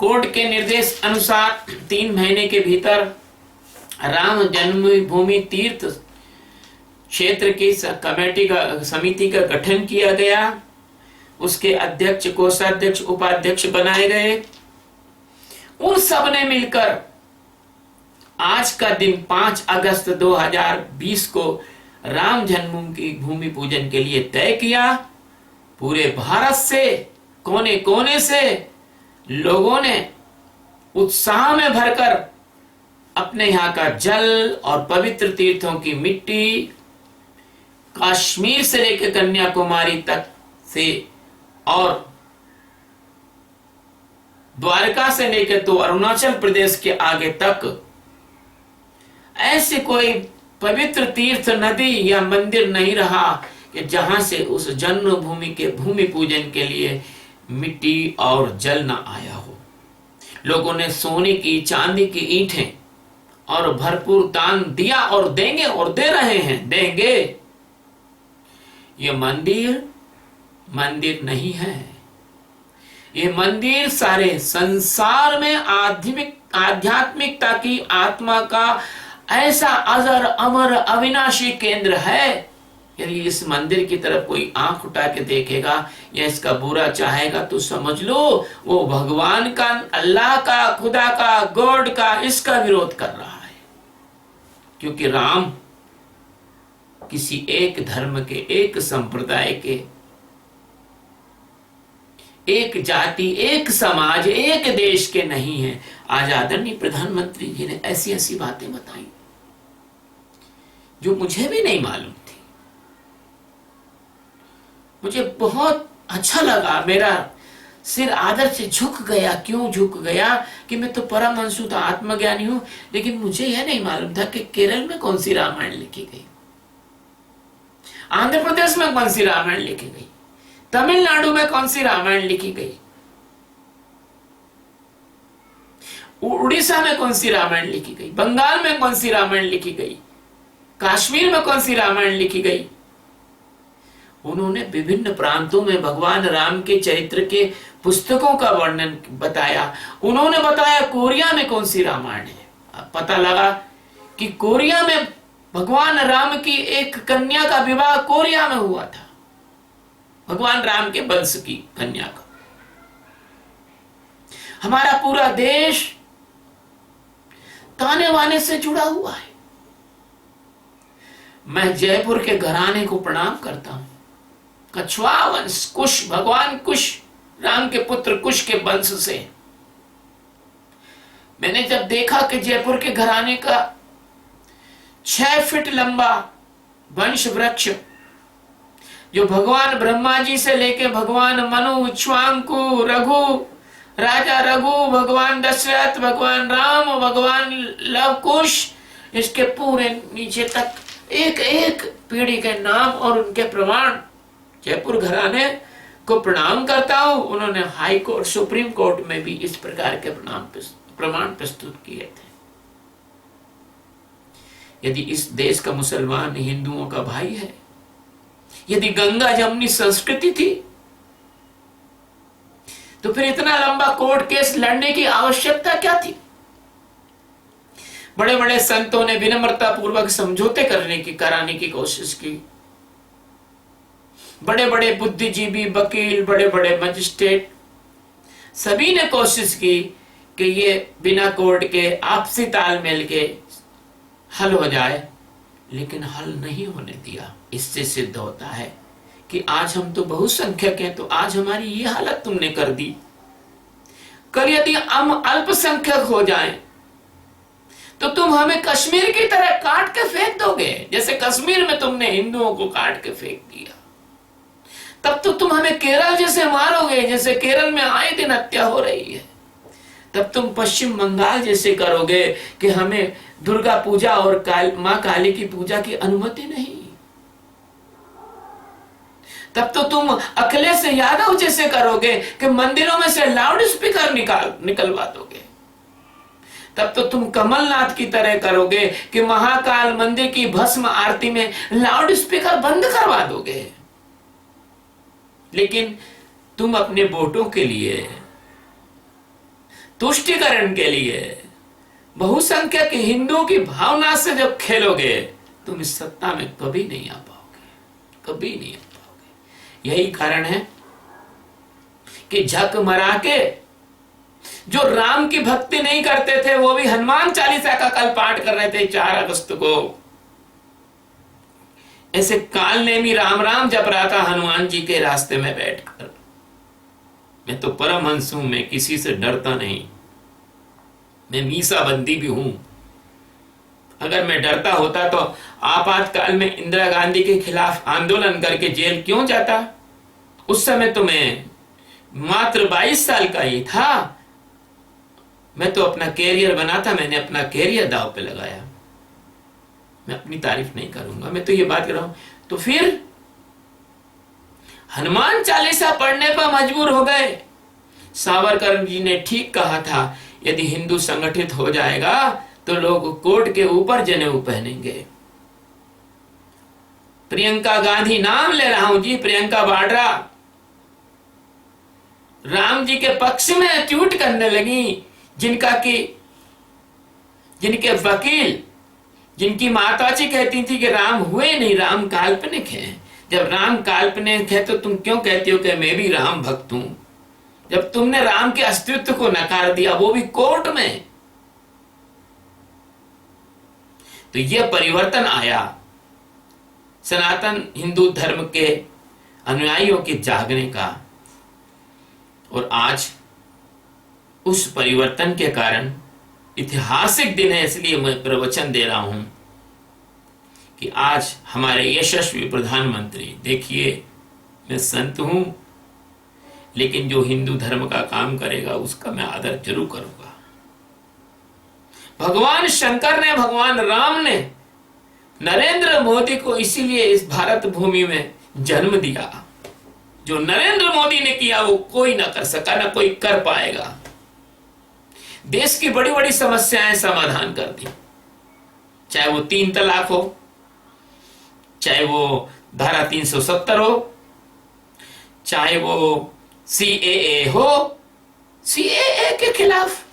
कोर्ट के निर्देश अनुसार 3 महीने के भीतर राम जन्मभूमि तीर्थ क्षेत्र की कमेटी का, समिति का गठन किया गया। उसके अध्यक्ष, कोषाध्यक्ष, उपाध्यक्ष बनाए गए। उन सब ने मिलकर आज का दिन 5 अगस्त 2020 को राम जन्मभूमि की भूमि पूजन के लिए तय किया। पूरे भारत से कोने कोने से लोगों ने उत्साह में भरकर अपने यहाँ का जल और पवित्र तीर्थों की मिट्टी, कश्मीर से लेकर कन्याकुमारी तक से और द्वारका से लेकर तो अरुणाचल प्रदेश के आगे तक ऐसे कोई पवित्र तीर्थ, नदी या मंदिर नहीं रहा कि जहां से उस जन्मभूमि के भूमि पूजन के लिए मिट्टी और जल न आया हो। लोगों ने सोने की, चांदी की ईंटें और भरपूर दान दिया और देंगे और दे रहे हैं, देंगे। ये मंदिर नहीं है। ये मंदिर सारे संसार में आध्यात्मिकता की आत्मा का ऐसा अजर अमर अविनाशी केंद्र है। यदि इस मंदिर की तरफ कोई आंख उठा के देखेगा या इसका बुरा चाहेगा तो समझ लो वो भगवान का, अल्लाह का, खुदा का, गॉड का, इसका विरोध कर रहा है। क्योंकि राम किसी एक धर्म के, एक संप्रदाय के, एक जाति, एक समाज, एक देश के नहीं है। आज आदरणीय प्रधानमंत्री जी ने ऐसी ऐसी बातें बताई जो मुझे भी नहीं मालूम थी। मुझे बहुत अच्छा लगा, मेरा सिर आदर से झुक गया। क्यों झुक गया? कि मैं तो परमहंसुत आत्मज्ञानी हूं, लेकिन मुझे यह नहीं मालूम था कि केरल में कौन सी रामायण लिखी गई, आंध्र प्रदेश में कौन सी रामायण लिखी गई, तमिलनाडु में कौन सी रामायण लिखी गई, उड़ीसा में कौन सी रामायण लिखी गई, बंगाल में कौन सी रामायण लिखी गई, कश्मीर में कौन सी रामायण लिखी गई। उन्होंने विभिन्न प्रांतों में भगवान राम के चरित्र के पुस्तकों का वर्णन बताया। उन्होंने बताया कोरिया में कौन सी रामायण है। अब पता लगा कि कोरिया में भगवान राम की एक कन्या का विवाह कोरिया में हुआ था, भगवान राम के वंश की कन्या का। हमारा पूरा देश ताने वाने से जुड़ा हुआ है। मैं जयपुर के घराने को प्रणाम करता हूं। कछुआ वंश, कुश, भगवान कुश, राम के पुत्र कुश के वंश से। मैंने जब देखा कि जयपुर के घराने का 6 फीट लंबा वंश वृक्ष, जो भगवान ब्रह्मा जी से लेके भगवान मनु, इक्ष्वाकु, रघु, राजा रघु, भगवान दशरथ, भगवान राम, भगवान लव कुश, इसके पूरे नीचे तक एक एक पीढ़ी के नाम और उनके प्रमाण जयपुर घराने को प्रणाम करता हूं। उन्होंने हाई कोर्ट, सुप्रीम कोर्ट में भी इस प्रकार के प्रमाण प्रस्तुत किए थे। यदि इस देश का मुसलमान हिंदुओं का भाई है, यदि गंगा जमुनी संस्कृति थी, तो फिर इतना लंबा कोर्ट केस लड़ने की आवश्यकता क्या थी? बड़े बड़े संतों ने विनम्रता पूर्वक समझौते कराने की कोशिश की। बड़े बड़े बुद्धिजीवी, वकील, बड़े बड़े मजिस्ट्रेट, सभी ने कोशिश की कि ये बिना कोर्ट के आपसी तालमेल के हल हो जाए, लेकिन हल नहीं होने दिया। इससे सिद्ध होता है कि आज हम तो बहुसंख्यक हैं, तो आज हमारी ये हालत तुमने कर दी। कल यदि हम अल्पसंख्यक हो जाएं, तो तुम हमें कश्मीर की तरह काट के फेंक दोगे, जैसे कश्मीर में तुमने हिंदुओं को काट के फेंक दिया। तब तो तुम हमें केरल जैसे मारोगे, जैसे केरल में आए दिन हत्या हो रही है। तब तुम पश्चिम बंगाल जैसे करोगे कि हमें दुर्गा पूजा और मां काली की पूजा की अनुमति नहीं। तब तो तुम अखिलेश यादव जैसे करोगे कि मंदिरों में से लाउड स्पीकर निकलवा दोगे। तब तो तुम कमलनाथ की तरह करोगे कि महाकाल मंदिर की भस्म आरती में लाउड स्पीकर बंद करवा दोगे। लेकिन तुम अपने वोटों के लिए, तुष्टिकरण के लिए, बहुसंख्यक हिंदुओं की भावना से जब खेलोगे, तुम इस सत्ता में कभी नहीं आ पाओगे, कभी नहीं आ पाओगे। यही कारण है कि झक मरा के जो राम की भक्ति नहीं करते थे, वो भी हनुमान चालीसा का कल पाठ कर रहे थे 4 अगस्त को। ऐसे काल नेमी राम राम जप रहा था हनुमान जी के रास्ते में बैठकर। मैं तो परमहंस हूं, मैं किसी से डरता नहीं, मैं मीसाबंदी भी हूं। अगर मैं डरता होता तो आपातकाल में इंदिरा गांधी के खिलाफ आंदोलन करके जेल क्यों जाता? उस समय तो मैं मात्र 22 साल का ही था। मैं तो अपना कैरियर बना था, मैंने अपना कैरियर दांव पे लगाया। मैं अपनी तारीफ नहीं करूंगा, मैं तो ये बात कर रहा हूं। तो फिर हनुमान चालीसा पढ़ने पर मजबूर हो गए। सावरकर जी ने ठीक कहा था, यदि हिंदू संगठित हो जाएगा तो लोग कोट के ऊपर जनेऊ पहनेंगे। प्रियंका गांधी, नाम ले रहा हूं जी, प्रियंका वाड्रा राम जी के पक्ष में ट्वीट करने लगी, जिनके वकील, जिनकी माताजी कहती थी कि राम हुए नहीं, राम काल्पनिक है। जब राम काल्पनिक है तो तुम क्यों कहती हो कि मैं भी राम भक्त हूं? जब तुमने राम के अस्तित्व को नकार दिया, वो भी कोर्ट में, तो यह परिवर्तन आया सनातन हिंदू धर्म के अनुयायियों के जागने का। और आज उस परिवर्तन के कारण ऐतिहासिक दिन है, इसलिए मैं प्रवचन दे रहा हूं कि आज हमारे यशस्वी प्रधानमंत्री, देखिए मैं संत हूं, लेकिन जो हिंदू धर्म का काम करेगा उसका मैं आदर जरूर करूंगा। भगवान शंकर ने, भगवान राम ने नरेंद्र मोदी को इसीलिए इस भारत भूमि में जन्म दिया। जो नरेंद्र मोदी ने किया वो कोई ना कर सका, ना कोई कर पाएगा। देश की बड़ी बड़ी समस्याएं समाधान कर दी, चाहे वो 3 तलाक हो, चाहे वो धारा 370 हो, चाहे वो CAA हो। CAA के खिलाफ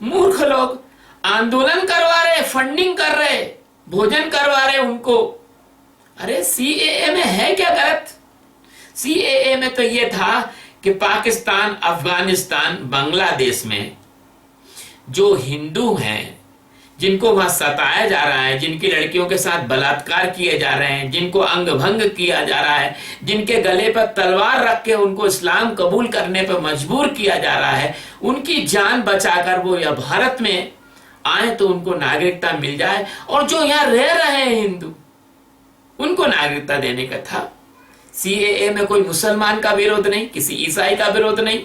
मूर्ख लोग आंदोलन करवा रहे, फंडिंग कर रहे, भोजन करवा रहे उनको। अरे CAA में है क्या गलत? CAA में तो ये था कि पाकिस्तान, अफगानिस्तान, बांग्लादेश में जो हिंदू हैं, जिनको वहां सताया जा रहा है, जिनकी लड़कियों के साथ बलात्कार किए जा रहे हैं, जिनको अंग भंग किया जा रहा है, जिनके गले पर तलवार रख के उनको इस्लाम कबूल करने पर मजबूर किया जा रहा है, उनकी जान बचाकर वो यह भारत में आए तो उनको नागरिकता मिल जाए। और जो यहाँ रह रहे हैं हिंदू, उनको नागरिकता देने का था। सीएए में कोई मुसलमान का विरोध नहीं, किसी ईसाई का विरोध नहीं,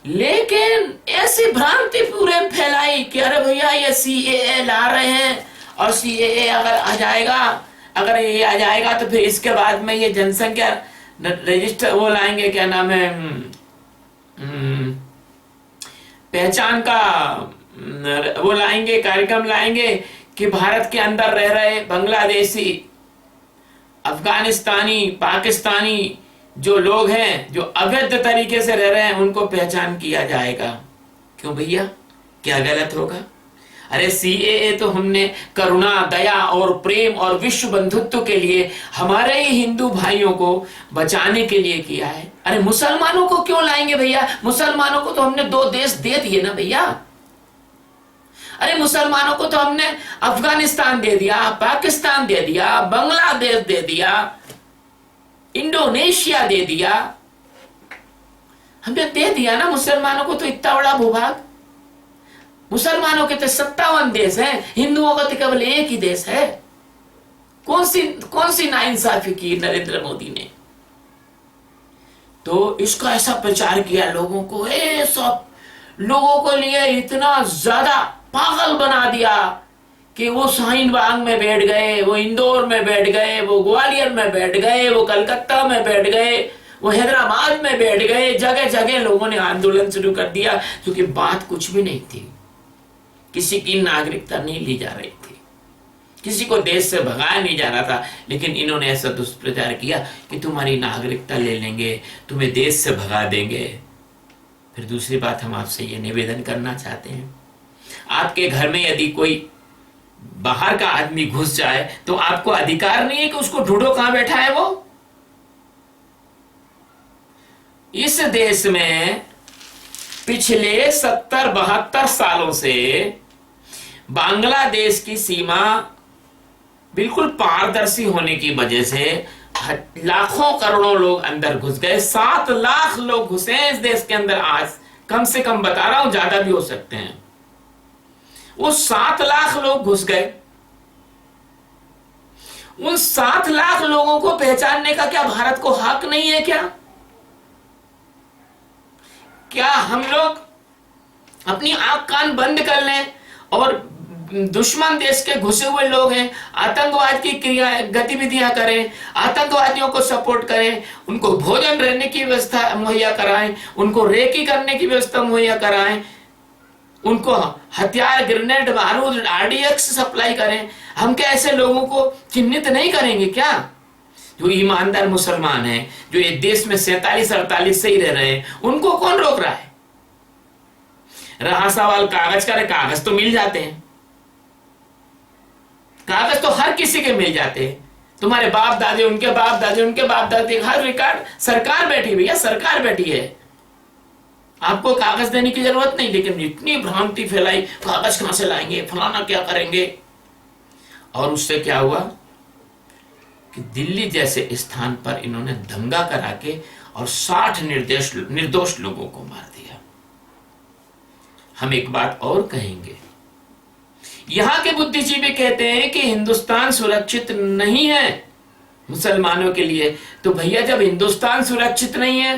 लेकिन ऐसी भ्रांति पूरे फैलाई कि अरे भैया ये सीएए ला रहे हैं और सीएए अगर आ जाएगा, अगर ये आ जाएगा तो फिर इसके बाद में ये जनसंख्या रजिस्टर वो लाएंगे, क्या नाम है, पहचान का वो लाएंगे, कार्यक्रम लाएंगे कि भारत के अंदर रह रहे बांग्लादेशी, अफगानिस्तानी, पाकिस्तानी जो लोग हैं जो अवैध तरीके से रह रहे हैं उनको पहचान किया जाएगा। क्यों भैया, क्या गलत होगा? अरे सीएए तो हमने करुणा, दया और प्रेम और विश्व बंधुत्व के लिए, हमारे ही हिंदू भाइयों को बचाने के लिए किया है। अरे मुसलमानों को क्यों लाएंगे भैया? मुसलमानों को तो हमने 2 देश दे दिए ना भैया। अरे मुसलमानों को तो हमने अफगानिस्तान दे दिया, पाकिस्तान दे दिया, बांग्लादेश दे दिया, इंडोनेशिया दे दिया, हमने दे दिया ना मुसलमानों को तो इतना बड़ा भूभाग। मुसलमानों के तो 57 देश हैं, हिंदुओं का तो केवल एक ही देश है। कौन सी नाइंसाफी की नरेंद्र मोदी ने? तो इसका ऐसा प्रचार किया लोगों को, सब लोगों को लिए इतना ज्यादा पागल बना दिया कि वो शाहीन बाग में बैठ गए, वो इंदौर में बैठ गए, वो ग्वालियर में बैठ गए, वो कलकत्ता में बैठ गए, वो हैदराबाद में बैठ गए। जगह जगह लोगों ने आंदोलन शुरू कर दिया, क्योंकि बात कुछ भी नहीं थी, किसी की नागरिकता नहीं ली जा रही थी, किसी को देश से भगाया नहीं जा रहा था। लेकिन इन्होंने ऐसा दुष्प्रचार किया कि तुम्हारी नागरिकता ले लेंगे, तुम्हें देश से भगा देंगे। फिर दूसरी बात, हम आपसे ये निवेदन करना चाहते हैं, आपके घर में यदि कोई बाहर का आदमी घुस जाए तो आपको अधिकार नहीं है कि उसको ढूंढो कहां बैठा है वो। इस देश में पिछले 70-72 सालों से बांग्लादेश की सीमा बिल्कुल पारदर्शी होने की वजह से लाखों करोड़ों लोग अंदर घुस गए। 7 लाख लोग घुसे हैं इस देश के अंदर आज, कम से कम बता रहा हूं, ज्यादा भी हो सकते हैं। वो 7 लाख लोग घुस गए। उन 7 लाख लोगों को पहचानने का क्या भारत को हक नहीं है क्या? क्या हम लोग अपनी आंख कान बंद कर लें और दुश्मन देश के घुसे हुए लोग हैं, आतंकवाद की क्रिया गतिविधियां करें, आतंकवादियों को सपोर्ट करें, उनको भोजन रहने की व्यवस्था मुहैया कराएं, उनको रेकी करने की व्यवस्था मुहैया कराएं, उनको हथियार, ग्रेनेड, बारूद, आरडीएक्स सप्लाई करें? हम क्या ऐसे लोगों को चिन्हित नहीं करेंगे क्या? जो ईमानदार मुसलमान हैं, जो एक देश में 47-48 से ही रह रहे हैं, उनको कौन रोक रहा है? रहा सवाल कागज का, कागज तो मिल जाते हैं, कागज तो हर किसी के मिल जाते हैं। तुम्हारे बाप दादे, उनके बाप दादे, उनके बाप दादे, हर रिकॉर्ड सरकार बैठी भैया, सरकार बैठी है, आपको कागज देने की जरूरत नहीं। लेकिन इतनी भ्रांति फैलाई, कागज कहां से लाएंगे, फलाना क्या करेंगे। और उससे क्या हुआ कि दिल्ली जैसे स्थान पर इन्होंने दंगा करा के और 60 निर्दोष लोगों को मार दिया। हम एक बात और कहेंगे, यहां के बुद्धिजीवी कहते हैं कि हिंदुस्तान सुरक्षित नहीं है मुसलमानों के लिए। तो भैया जब हिंदुस्तान सुरक्षित नहीं है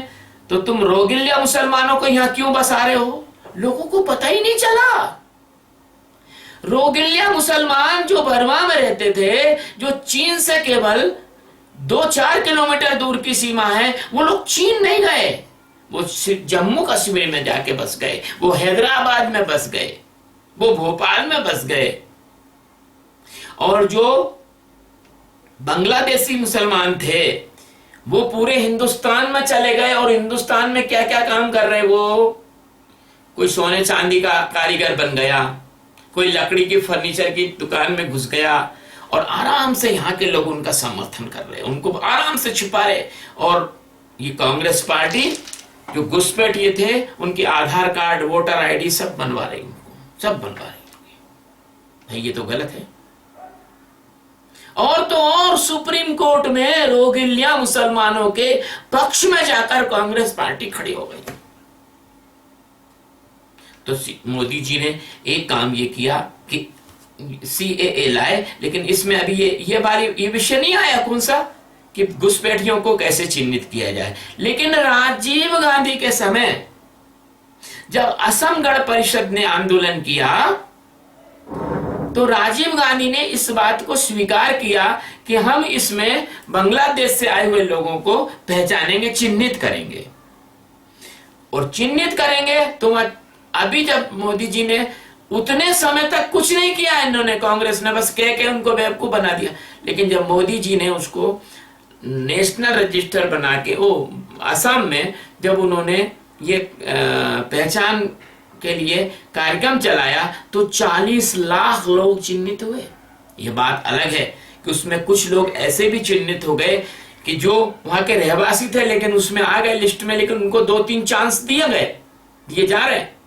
तो तुम रोहिंग्या मुसलमानों को यहां क्यों बसा रहे हो? लोगों को पता ही नहीं चला। रोहिंग्या मुसलमान जो बर्मा में रहते थे, जो चीन से केवल 2-4 किलोमीटर दूर की सीमा है, वो लोग चीन नहीं गए, वो जम्मू कश्मीर में जाके बस गए, वो हैदराबाद में बस गए, वो भोपाल में बस गए। और जो बांग्लादेशी मुसलमान थे वो पूरे हिंदुस्तान में चले गए। और हिंदुस्तान में क्या क्या काम कर रहे, वो कोई सोने चांदी का कारीगर बन गया, कोई लकड़ी की फर्नीचर की दुकान में घुस गया, और आराम से यहाँ के लोग उनका समर्थन कर रहे, उनको आराम से छिपा रहे। और ये कांग्रेस पार्टी जो घुसपैठ ये थे, उनके आधार कार्ड, वोटर आईडी सब बनवा रही उनको। सब बनवा रही होगी। भाई ये तो गलत है। और तो और सुप्रीम कोर्ट में रोहिंग्या मुसलमानों के पक्ष में जाकर कांग्रेस पार्टी खड़ी हो गई। तो मोदी जी ने एक काम ये किया कि CAA लाए, लेकिन इसमें अभी ये विषय नहीं आया कौन सा कि घुसपैठियों को कैसे चिन्हित किया जाए। लेकिन राजीव गांधी के समय जब असम गण परिषद ने आंदोलन किया तो राजीव गांधी ने इस बात को स्वीकार किया कि हम इसमें बांग्लादेश से आए हुए लोगों को पहचानेंगे, चिन्हित करेंगे। और चिन्हित करेंगे तो अभी जब मोदी जी ने उतने समय तक कुछ नहीं किया, इन्होंने कांग्रेस ने बस कह के उनको बेवकूफ बना दिया। लेकिन जब मोदी जी ने उसको नेशनल रजिस्टर बना के असम में जब उन्होंने ये पहचान के लिए कार्यक्रम चलाया तो 40 लाख लोग चिन्हित हुए। ये बात अलग है कि उसमें कुछ लोग ऐसे भी चिन्हित हो गए कि जो वहां के रहवासी थे लेकिन उसमें आ गए लिस्ट में, लेकिन उनको 2-3 चांस दिए जा रहे हैं।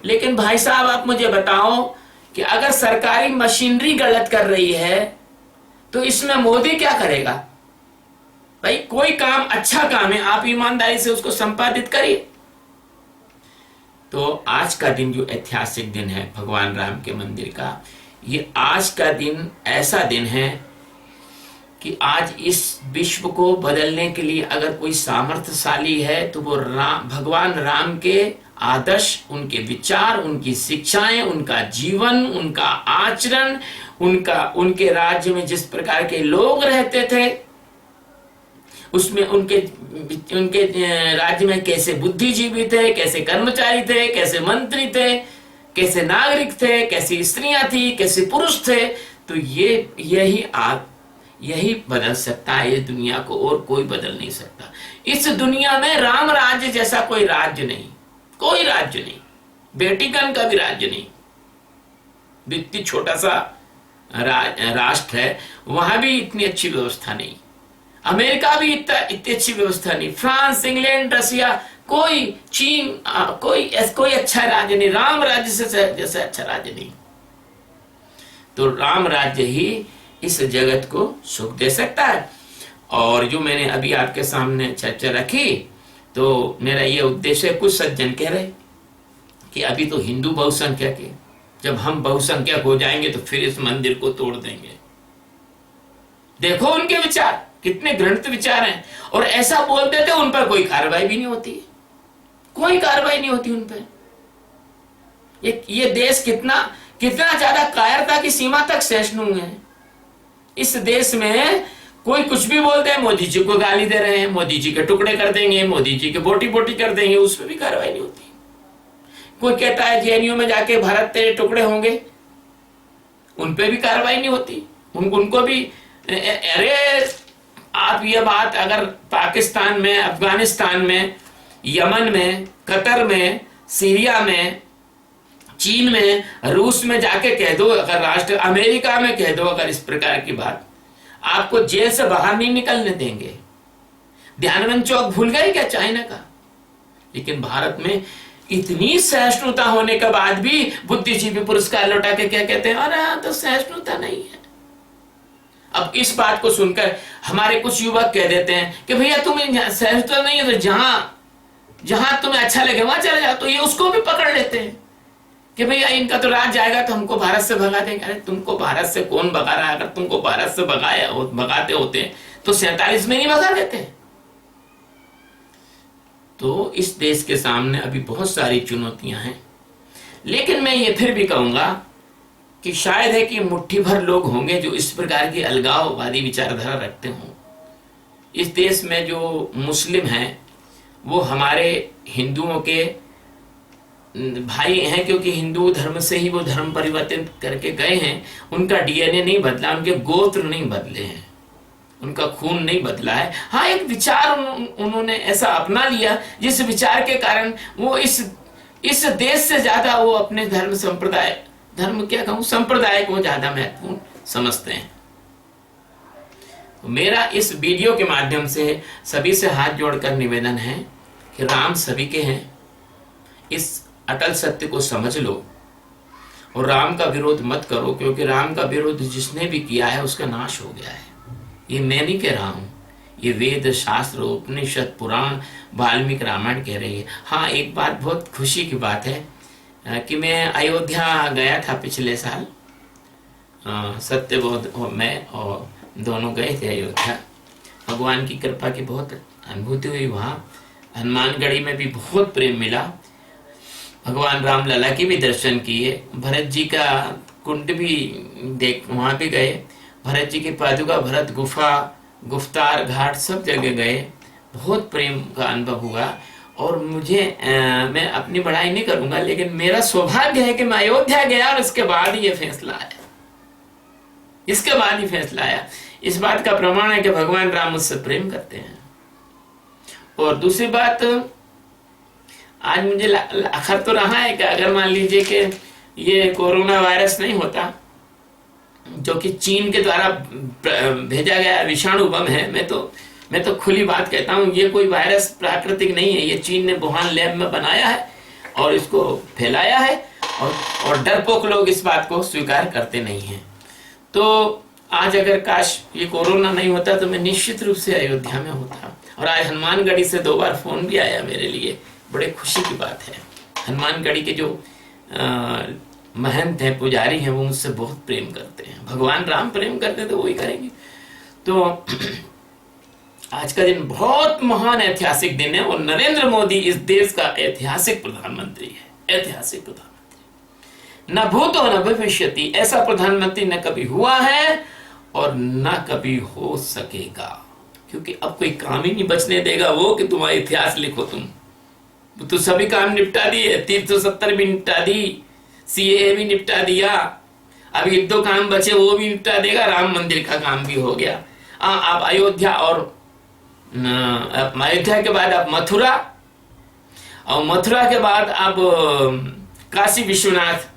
लेकिन भाई साहब आप मुझे बताओ कि अगर सरकारी मशीनरी गलत कर रही है तो इसमें मोदी क्या करेगा? भाई कोई काम अच्छा काम है, आप ईमानदारी से उसको संपादित करिए। तो आज का दिन जो ऐतिहासिक दिन है भगवान राम के मंदिर का, ये आज का दिन ऐसा दिन है कि आज इस विश्व को बदलने के लिए अगर कोई सामर्थ्यशाली है तो वो भगवान राम के आदर्श, उनके विचार, उनकी शिक्षाएं, उनका जीवन, उनका आचरण, उनके राज्य में जिस प्रकार के लोग रहते थे उसमें उनके राज्य में कैसे बुद्धिजीवी थे, कैसे कर्मचारी थे, कैसे मंत्री थे, कैसे नागरिक थे, कैसी स्त्रियां थी, कैसे पुरुष थे। तो यही बदल सकता है ये दुनिया को, और कोई बदल नहीं सकता। इस दुनिया में राम राज्य जैसा कोई राज्य नहीं, कोई राज्य नहीं, वेटिकन का भी राज्य नहीं। इतनी छोटा सा राष्ट्र है, वहां भी इतनी अच्छी व्यवस्था नहीं। अमेरिका भी इतनी अच्छी व्यवस्था नहीं। फ्रांस, इंग्लैंड, रशिया, कोई चीन, कोई अच्छा राज्य नहीं, राम राज्य से जैसा अच्छा राज्य नहीं। तो राम राज्य ही इस जगत को सुख दे सकता है। और जो मैंने अभी आपके सामने चर्चा रखी तो मेरा ये उद्देश्य, कुछ सज्जन कह रहे कि अभी तो हिंदू बहुसंख्यक है, जब हम बहुसंख्यक हो जाएंगे तो फिर इस मंदिर को तोड़ देंगे। देखो उनके विचार कितने घृणित विचार हैं, और ऐसा बोलते थे, उन पर कोई कार्रवाई भी नहीं होती, कोई कार्रवाई नहीं होती उन पर। ये देश कितना ज्यादा कायरता की सीमा तक सहिष्णु है। इस देश में कोई कुछ भी बोलते हैं, मोदी जी को गाली दे रहे हैं, मोदी जी के टुकड़े कर देंगे, मोदी जी के बोटी बोटी कर देंगे, उस पर भी कार्रवाई नहीं होती। कोई कहता है JNU में जाके भारत तेरे टुकड़े होंगे, उन पे भी कार्रवाई नहीं होती। उनको भी, अरे आप ये बात अगर पाकिस्तान में, अफगानिस्तान में, यमन में, कतर में, सीरिया में, चीन में, रूस में जाके कह दो, अगर राष्ट्र अमेरिका में कह दो अगर इस प्रकार की बात, आपको जेल से बाहर नहीं निकलने देंगे। ध्यानवंत चौक भूल गए क्या चाइना का? लेकिन भारत में इतनी सहिष्णुता होने के बाद भी बुद्धिजीवी पुरस्कार लौटा के क्या कहते हैं, अरे तो सहिष्णुता नहीं है। अब इस बात को सुनकर हमारे कुछ युवक कह देते हैं कि भैया तुम्हें सहिष्णुता नहीं है तो जहां तुम्हें अच्छा लगे वहां चले जाओ। तो ये उसको भी पकड़ लेते हैं कि भैया इनका तो राज जाएगा तो हमको भारत से भगा देंगे। अरे तुमको भारत से कौन भगा रहा है? अगर तुमको भारत से भगाते होते तो 47 में नहीं भगा देते। तो इस देश के सामने अभी बहुत सारी चुनौतियां हैं, लेकिन मैं ये फिर भी कहूंगा कि शायद है कि मुट्ठी भर लोग होंगे जो इस प्रकार की अलगाववादी विचारधारा रखते हों। इस देश में जो मुस्लिम हैं वो हमारे हिंदुओं के भाई हैं, क्योंकि हिंदू धर्म से ही वो धर्म परिवर्तन करके गए हैं। उनका DNA नहीं बदला, उनके गोत्र नहीं बदले हैं, उनका खून नहीं बदला है। हाँ, एक विचार उन्होंने ऐसा अपना लिया जिस विचार के कारण वो इस देश से ज्यादा वो अपने संप्रदाय को ज्यादा महत्वपूर्ण समझते हैं। तो मेरा इस वीडियो के माध्यम से सभी से हाथ जोड़कर निवेदन है कि राम सभी के हैं। इस अटल सत्य को समझ लो और राम का विरोध मत करो, क्योंकि राम का विरोध जिसने भी किया है उसका नाश हो गया है। ये मैं नहीं कह रहा हूं, ये वेद शास्त्र उपनिषद पुराण वाल्मीकि रामायण कह रही है। हाँ, एक बात बहुत खुशी की बात है कि मैं अयोध्या गया था पिछले साल, सत्यबोध और मैं और दोनों गए थे अयोध्या। भगवान की कृपा की बहुत अनुभूति हुई वहाँ। हनुमानगढ़ी में भी बहुत प्रेम मिला। भगवान राम लला के भी दर्शन किए, भरत जी का कुंड भी देख, वहाँ भी गए। भरत जी की पादुका, भरत गुफा, गुफ्तार घाट सब जगह गए। बहुत प्रेम का अनुभव हुआ। और मुझे मैं अपनी बड़ाई नहीं करूंगा, लेकिन मेरा सौभाग्य है कि मैं अयोध्या गया और इसके बाद ही ये फैसला आया। इसके बाद ही फैसला आया। इस बात का प्रमाण है कि भगवान राम मुझसे प्रेम करते हैं। और दूसरी बात, आज मुझे अखर तो रहा है कि अगर मान लीजिए कि ये कोरोना वायरस नहीं होता, जो कि चीन के द्वारा भेजा गया विषाणु बम है, मैं तो खुली बात कहता हूं, ये कोई वायरस प्राकृतिक नहीं है। ये चीन ने वुहान लैब में बनाया है और इसको फैलाया है, और डरपोक लोग इस बात को स्वीकार करते नहीं हैं। तो आज अगर काश ये कोरोना नहीं होता तो मैं निश्चित रूप से अयोध्या में होता। और आज हनुमानगढ़ी से 2 बार फोन भी आया मेरे लिए, बड़े खुशी की बात है। हनुमानगढ़ी के जो महंत हैं, पुजारी हैं, वो मुझसे बहुत प्रेम करते हैं। भगवान राम प्रेम करते हैं तो वही करेंगे। तो आज का दिन बहुत महान ऐतिहासिक दिन है, और नरेंद्र मोदी इस देश का ऐतिहासिक प्रधानमंत्री है। ऐतिहासिक प्रधानमंत्री, न भूतो न भविष्यति, ऐसा प्रधानमंत्री न कभी हुआ है और न कभी हो सकेगा। क्योंकि अब कोई काम ही नहीं बचने देगा वो कि तुम्हारा इतिहास लिखो। तुम तो सभी काम निपटा दिए, 370 भी निपटा दी, सीएए भी निपटा दिया, अब 1-2 काम बचे वो भी निपटा देगा, राम मंदिर का काम भी हो गया। अब अयोध्या, और अयोध्या के बाद अब मथुरा, और मथुरा के बाद अब काशी विश्वनाथ।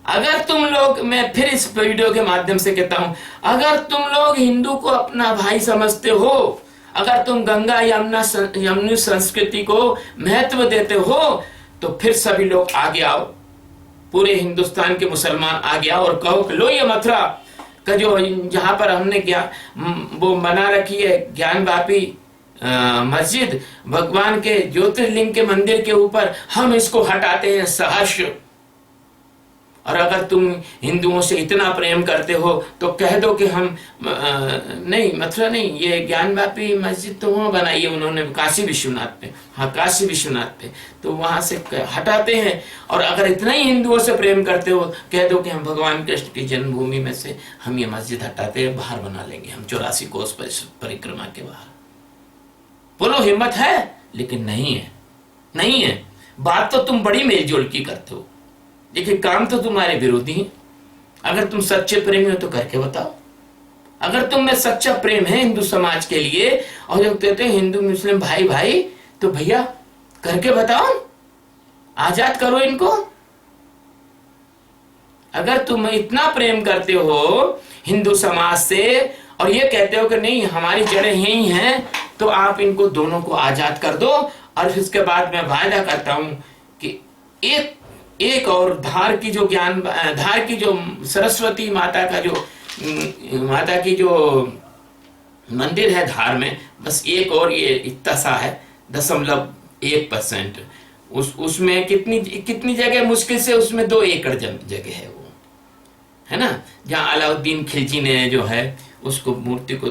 अगर तुम लोग, मैं फिर इस वीडियो के माध्यम से कहता हूं, अगर तुम लोग हिंदू को अपना भाई समझते हो, अगर तुम गंगा यमुना संस्कृति को महत्व देते हो, तो फिर सभी लोग आगे आओ, पूरे हिंदुस्तान के मुसलमान आगे आओ और कहो कि लो, ये मथुरा का जो जहां पर हमने क्या वो बना रखी है ज्ञानवापी मस्जिद, भगवान के ज्योतिर्लिंग के मंदिर के ऊपर, हम इसको हटाते हैं सहर्ष। और अगर तुम हिंदुओं से इतना प्रेम करते हो तो कह दो कि हम नहीं, मथुरा नहीं, ये ज्ञानवापी मस्जिद तो वहां बनाई है उन्होंने काशी विश्वनाथ पे, हाँ काशी विश्वनाथ पे, तो वहां से हटाते हैं। और अगर इतना ही हिंदुओं से प्रेम करते हो, कह दो कि हम भगवान कृष्ण की जन्मभूमि में से हम ये मस्जिद हटाते हैं, बाहर बना लेंगे हम 84 कोस परिक्रमा के बाहर। बोलो, हिम्मत है? लेकिन नहीं है, नहीं है। बात तो तुम बड़ी मेलजोल की करते हो, लेकिन काम तो तुम्हारे विरोधी हैं। अगर तुम सच्चे प्रेमी हो तो करके बताओ। अगर तुम में सच्चा प्रेम है हिंदू समाज के लिए, और जब कहते हैं हिंदू मुस्लिम भाई भाई, तो भैया करके बताओ, आजाद करो इनको। अगर तुम इतना प्रेम करते हो हिंदू समाज से और ये कहते हो कि नहीं हमारी जड़ें यही हैं, तो आप इनको दोनों को आजाद कर दो। और फिर उसके बाद मैं वायदा करता हूं कि एक और धार की जो सरस्वती माता का जो माता की जो मंदिर है धार में, बस एक और ये इतना सा है 0.1%। उसमें कितनी जगह, मुश्किल से उसमें 2 एकड़ जगह है वो, है ना, जहाँ अलाउद्दीन खिलजी ने जो है उसको मूर्ति को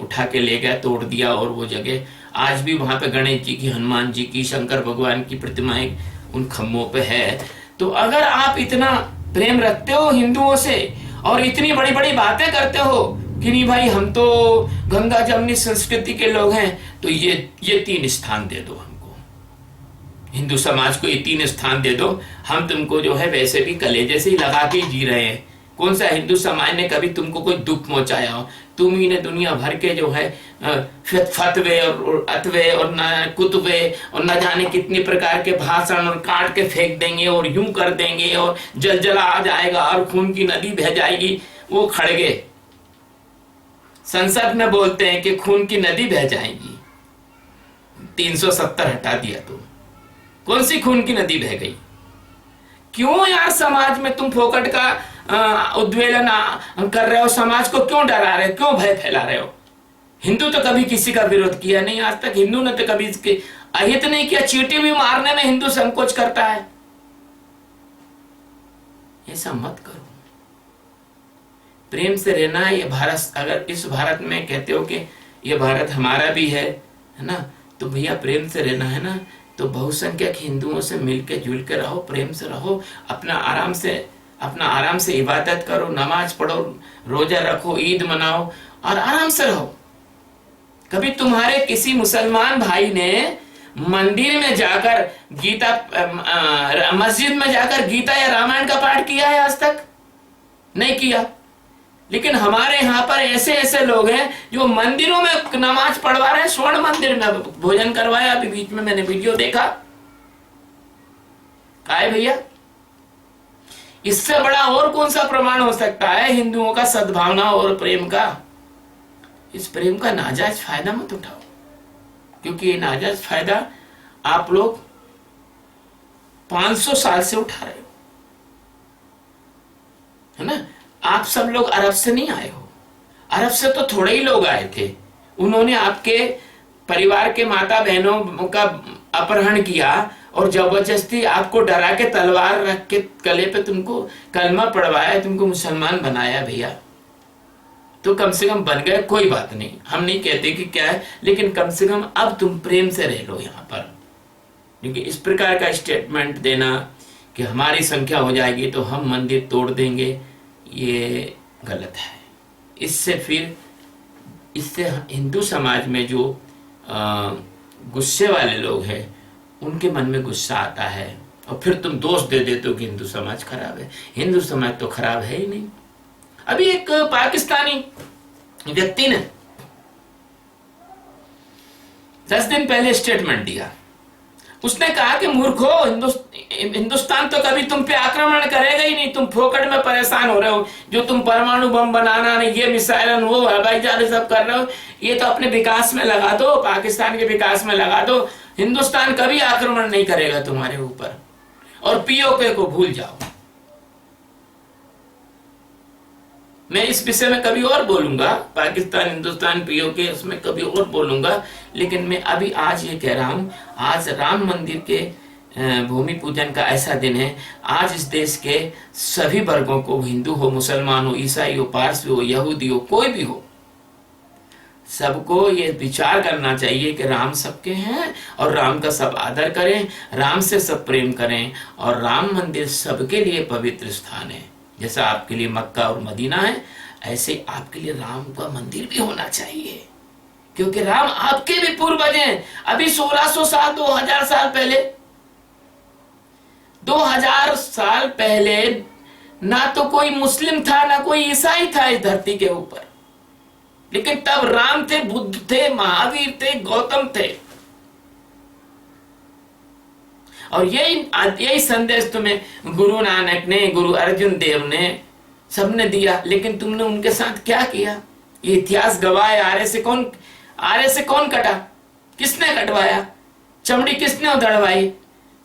उठा के ले गया, तोड़ दिया। और वो जगह आज भी वहां पे गणेश जी की, हनुमान जी की, शंकर भगवान की प्रतिमाएं उन खम्भों पे है। तो अगर आप इतना प्रेम रखते हो हिंदुओं से और इतनी बड़ी बड़ी बातें करते हो कि नहीं भाई हम तो गंगा जमुनी संस्कृति के लोग हैं, तो ये 3 स्थान दे दो हमको, हिंदू समाज को ये 3 स्थान दे दो। हम तुमको जो है वैसे भी कलेजे से ही लगा के जी रहे हैं। कौन सा हिंदू समाज ने कभी तुमको कोई दुख पहुंचाया हो? तुम ही ने दुनिया भर के जो है फतवे और अतवे और न कुतवे और न जाने कितनी प्रकार के भाषण और काट के फेंक देंगे और यूं कर देंगे और जलजला आ जाएगा और खून की नदी बह जाएगी। वो खड़गे संसद में बोलते हैं कि खून की नदी बह जाएगी। 370 हटा दिया तो कौन सी खून की नदी बह गई? क्यों यार समाज में तुम फोकट का उद्वेलन कर रहे हो? समाज को क्यों डरा रहे हो? क्यों भय फैला रहे हो? हिंदू तो कभी किसी का विरोध किया नहीं आज तक। हिंदू ने तो कभी इसके अहित नहीं किया। चींटी भी मारने में हिंदू संकोच करता है। ऐसा मत करो। प्रेम से रहना है। ये भारत, अगर इस भारत में कहते हो कि ये भारत हमारा भी है ना, तो भैया प्रेम से रहना है ना, तो बहुसंख्यक हिंदुओं से मिलके जुल के रहो, प्रेम से रहो, अपना आराम से इबादत करो, नमाज पढ़ो, रोजा रखो, ईद मनाओ और आराम से रहो। कभी तुम्हारे किसी मुसलमान भाई ने मंदिर में जाकर मस्जिद में जाकर गीता या रामायण का पाठ किया है? आज तक नहीं किया। लेकिन हमारे यहाँ पर ऐसे ऐसे लोग हैं जो मंदिरों में नमाज पढ़वा रहे हैं। स्वर्ण मंदिर में भोजन करवाया, अभी बीच में मैंने वीडियो देखा। क्या है भैया? इससे बड़ा और कौन सा प्रमाण हो सकता है हिंदुओं का सद्भावना और प्रेम का? इस प्रेम का नाजायज फायदा मत उठाओ, क्योंकि ये नाजायज फायदा आप लोग 500 साल से उठा रहे हो, है ना। आप सब लोग अरब से नहीं आए हो। अरब से तो थोड़े ही लोग आए थे। उन्होंने आपके परिवार के माता बहनों का अपहरण किया और जबरदस्ती आपको डरा के तलवार रख के गले पे तुमको कलमा पढ़वाया, तुमको मुसलमान बनाया भैया। तो कम से कम बन गए, कोई बात नहीं, हम नहीं कहते कि क्या है, लेकिन कम से कम अब तुम प्रेम से रह लो यहाँ पर। क्योंकि इस प्रकार का स्टेटमेंट देना कि हमारी संख्या हो जाएगी तो हम मंदिर तोड़ देंगे, ये गलत है। इससे हिंदू समाज में जो गुस्से वाले लोग हैं उनके मन में गुस्सा आता है और फिर तुम दोष दे देते हो कि हिंदू समाज खराब है। हिंदू समाज तो खराब है ही नहीं। अभी एक पाकिस्तानी व्यक्ति ने 10 दिन पहले स्टेटमेंट दिया। उसने कहा कि मूर्खो, हिंदुस्तान तो कभी तुम पे आक्रमण करेगा ही नहीं। तुम फोकट में परेशान हो रहे हो। जो तुम परमाणु बम बनाना नहीं, ये मिसाइल, वो हवाई जहाज सब कर रहे हो, ये तो अपने विकास में लगा दो, पाकिस्तान के विकास में लगा दो। हिंदुस्तान कभी आक्रमण नहीं करेगा तुम्हारे ऊपर। और पीओके को भूल जाओ। मैं इस विषय में कभी और बोलूंगा, पाकिस्तान हिंदुस्तान पीओके, उसमें कभी और बोलूंगा। लेकिन मैं अभी आज ये कह रहा हूं, आज राम मंदिर के भूमि पूजन का ऐसा दिन है। आज इस देश के सभी वर्गों को, हिंदू हो, मुसलमान हो, ईसाई हो, पारसी हो, यहूदी हो, कोई भी हो, सबको ये विचार करना चाहिए कि राम सबके हैं और राम का सब आदर करें, राम से सब प्रेम करें। और राम मंदिर सबके लिए पवित्र स्थान है। जैसा आपके लिए मक्का और मदीना है, ऐसे आपके लिए राम का मंदिर भी होना चाहिए। क्योंकि राम आपके भी पूर्वज हैं। अभी 1600 साल, 2000 साल पहले, 2000 साल पहले ना तो कोई मुस्लिम था, ना कोई ईसाई था इस धरती के ऊपर। लेकिन तब राम थे, बुद्ध थे, महावीर थे, गौतम थे। और यही संदेश तुम्हें गुरु नानक ने, गुरु अर्जुन देव ने, सबने दिया। लेकिन तुमने उनके साथ क्या किया? ये इतिहास गवाह है। आरे से कौन कटा? किसने कटवाया? चमड़ी किसने उधड़वाई?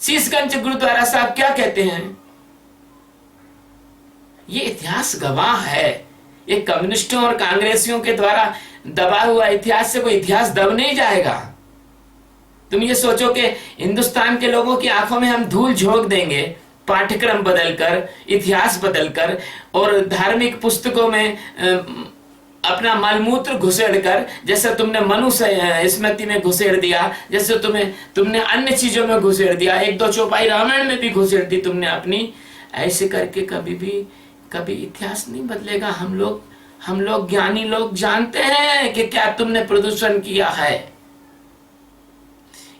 शीशगंज गुरुद्वारा साहब क्या कहते हैं? ये इतिहास गवाह है। ये कम्युनिस्टों और कांग्रेसियों के द्वारा दबा हुआ इतिहास से कोई इतिहास दब नहीं जाएगा। तुम ये सोचो कि हिंदुस्तान के लोगों की आंखों में हम धूल झोंक देंगे, पाठ्यक्रम बदलकर, इतिहास बदलकर और धार्मिक पुस्तकों में अपना मलमूत्र घुसेड़ कर, जैसे तुमने मनु स्मृति में घुसेड़ दिया, जैसे तुमने अन्य चीजों में घुसेड़ दिया, 1-2 चौपाई रामायण में भी घुसेड़ दी तुमने अपनी। ऐसे करके कभी इतिहास नहीं बदलेगा। हम लोग ज्ञानी लोग जानते हैं कि क्या तुमने प्रदूषण किया है।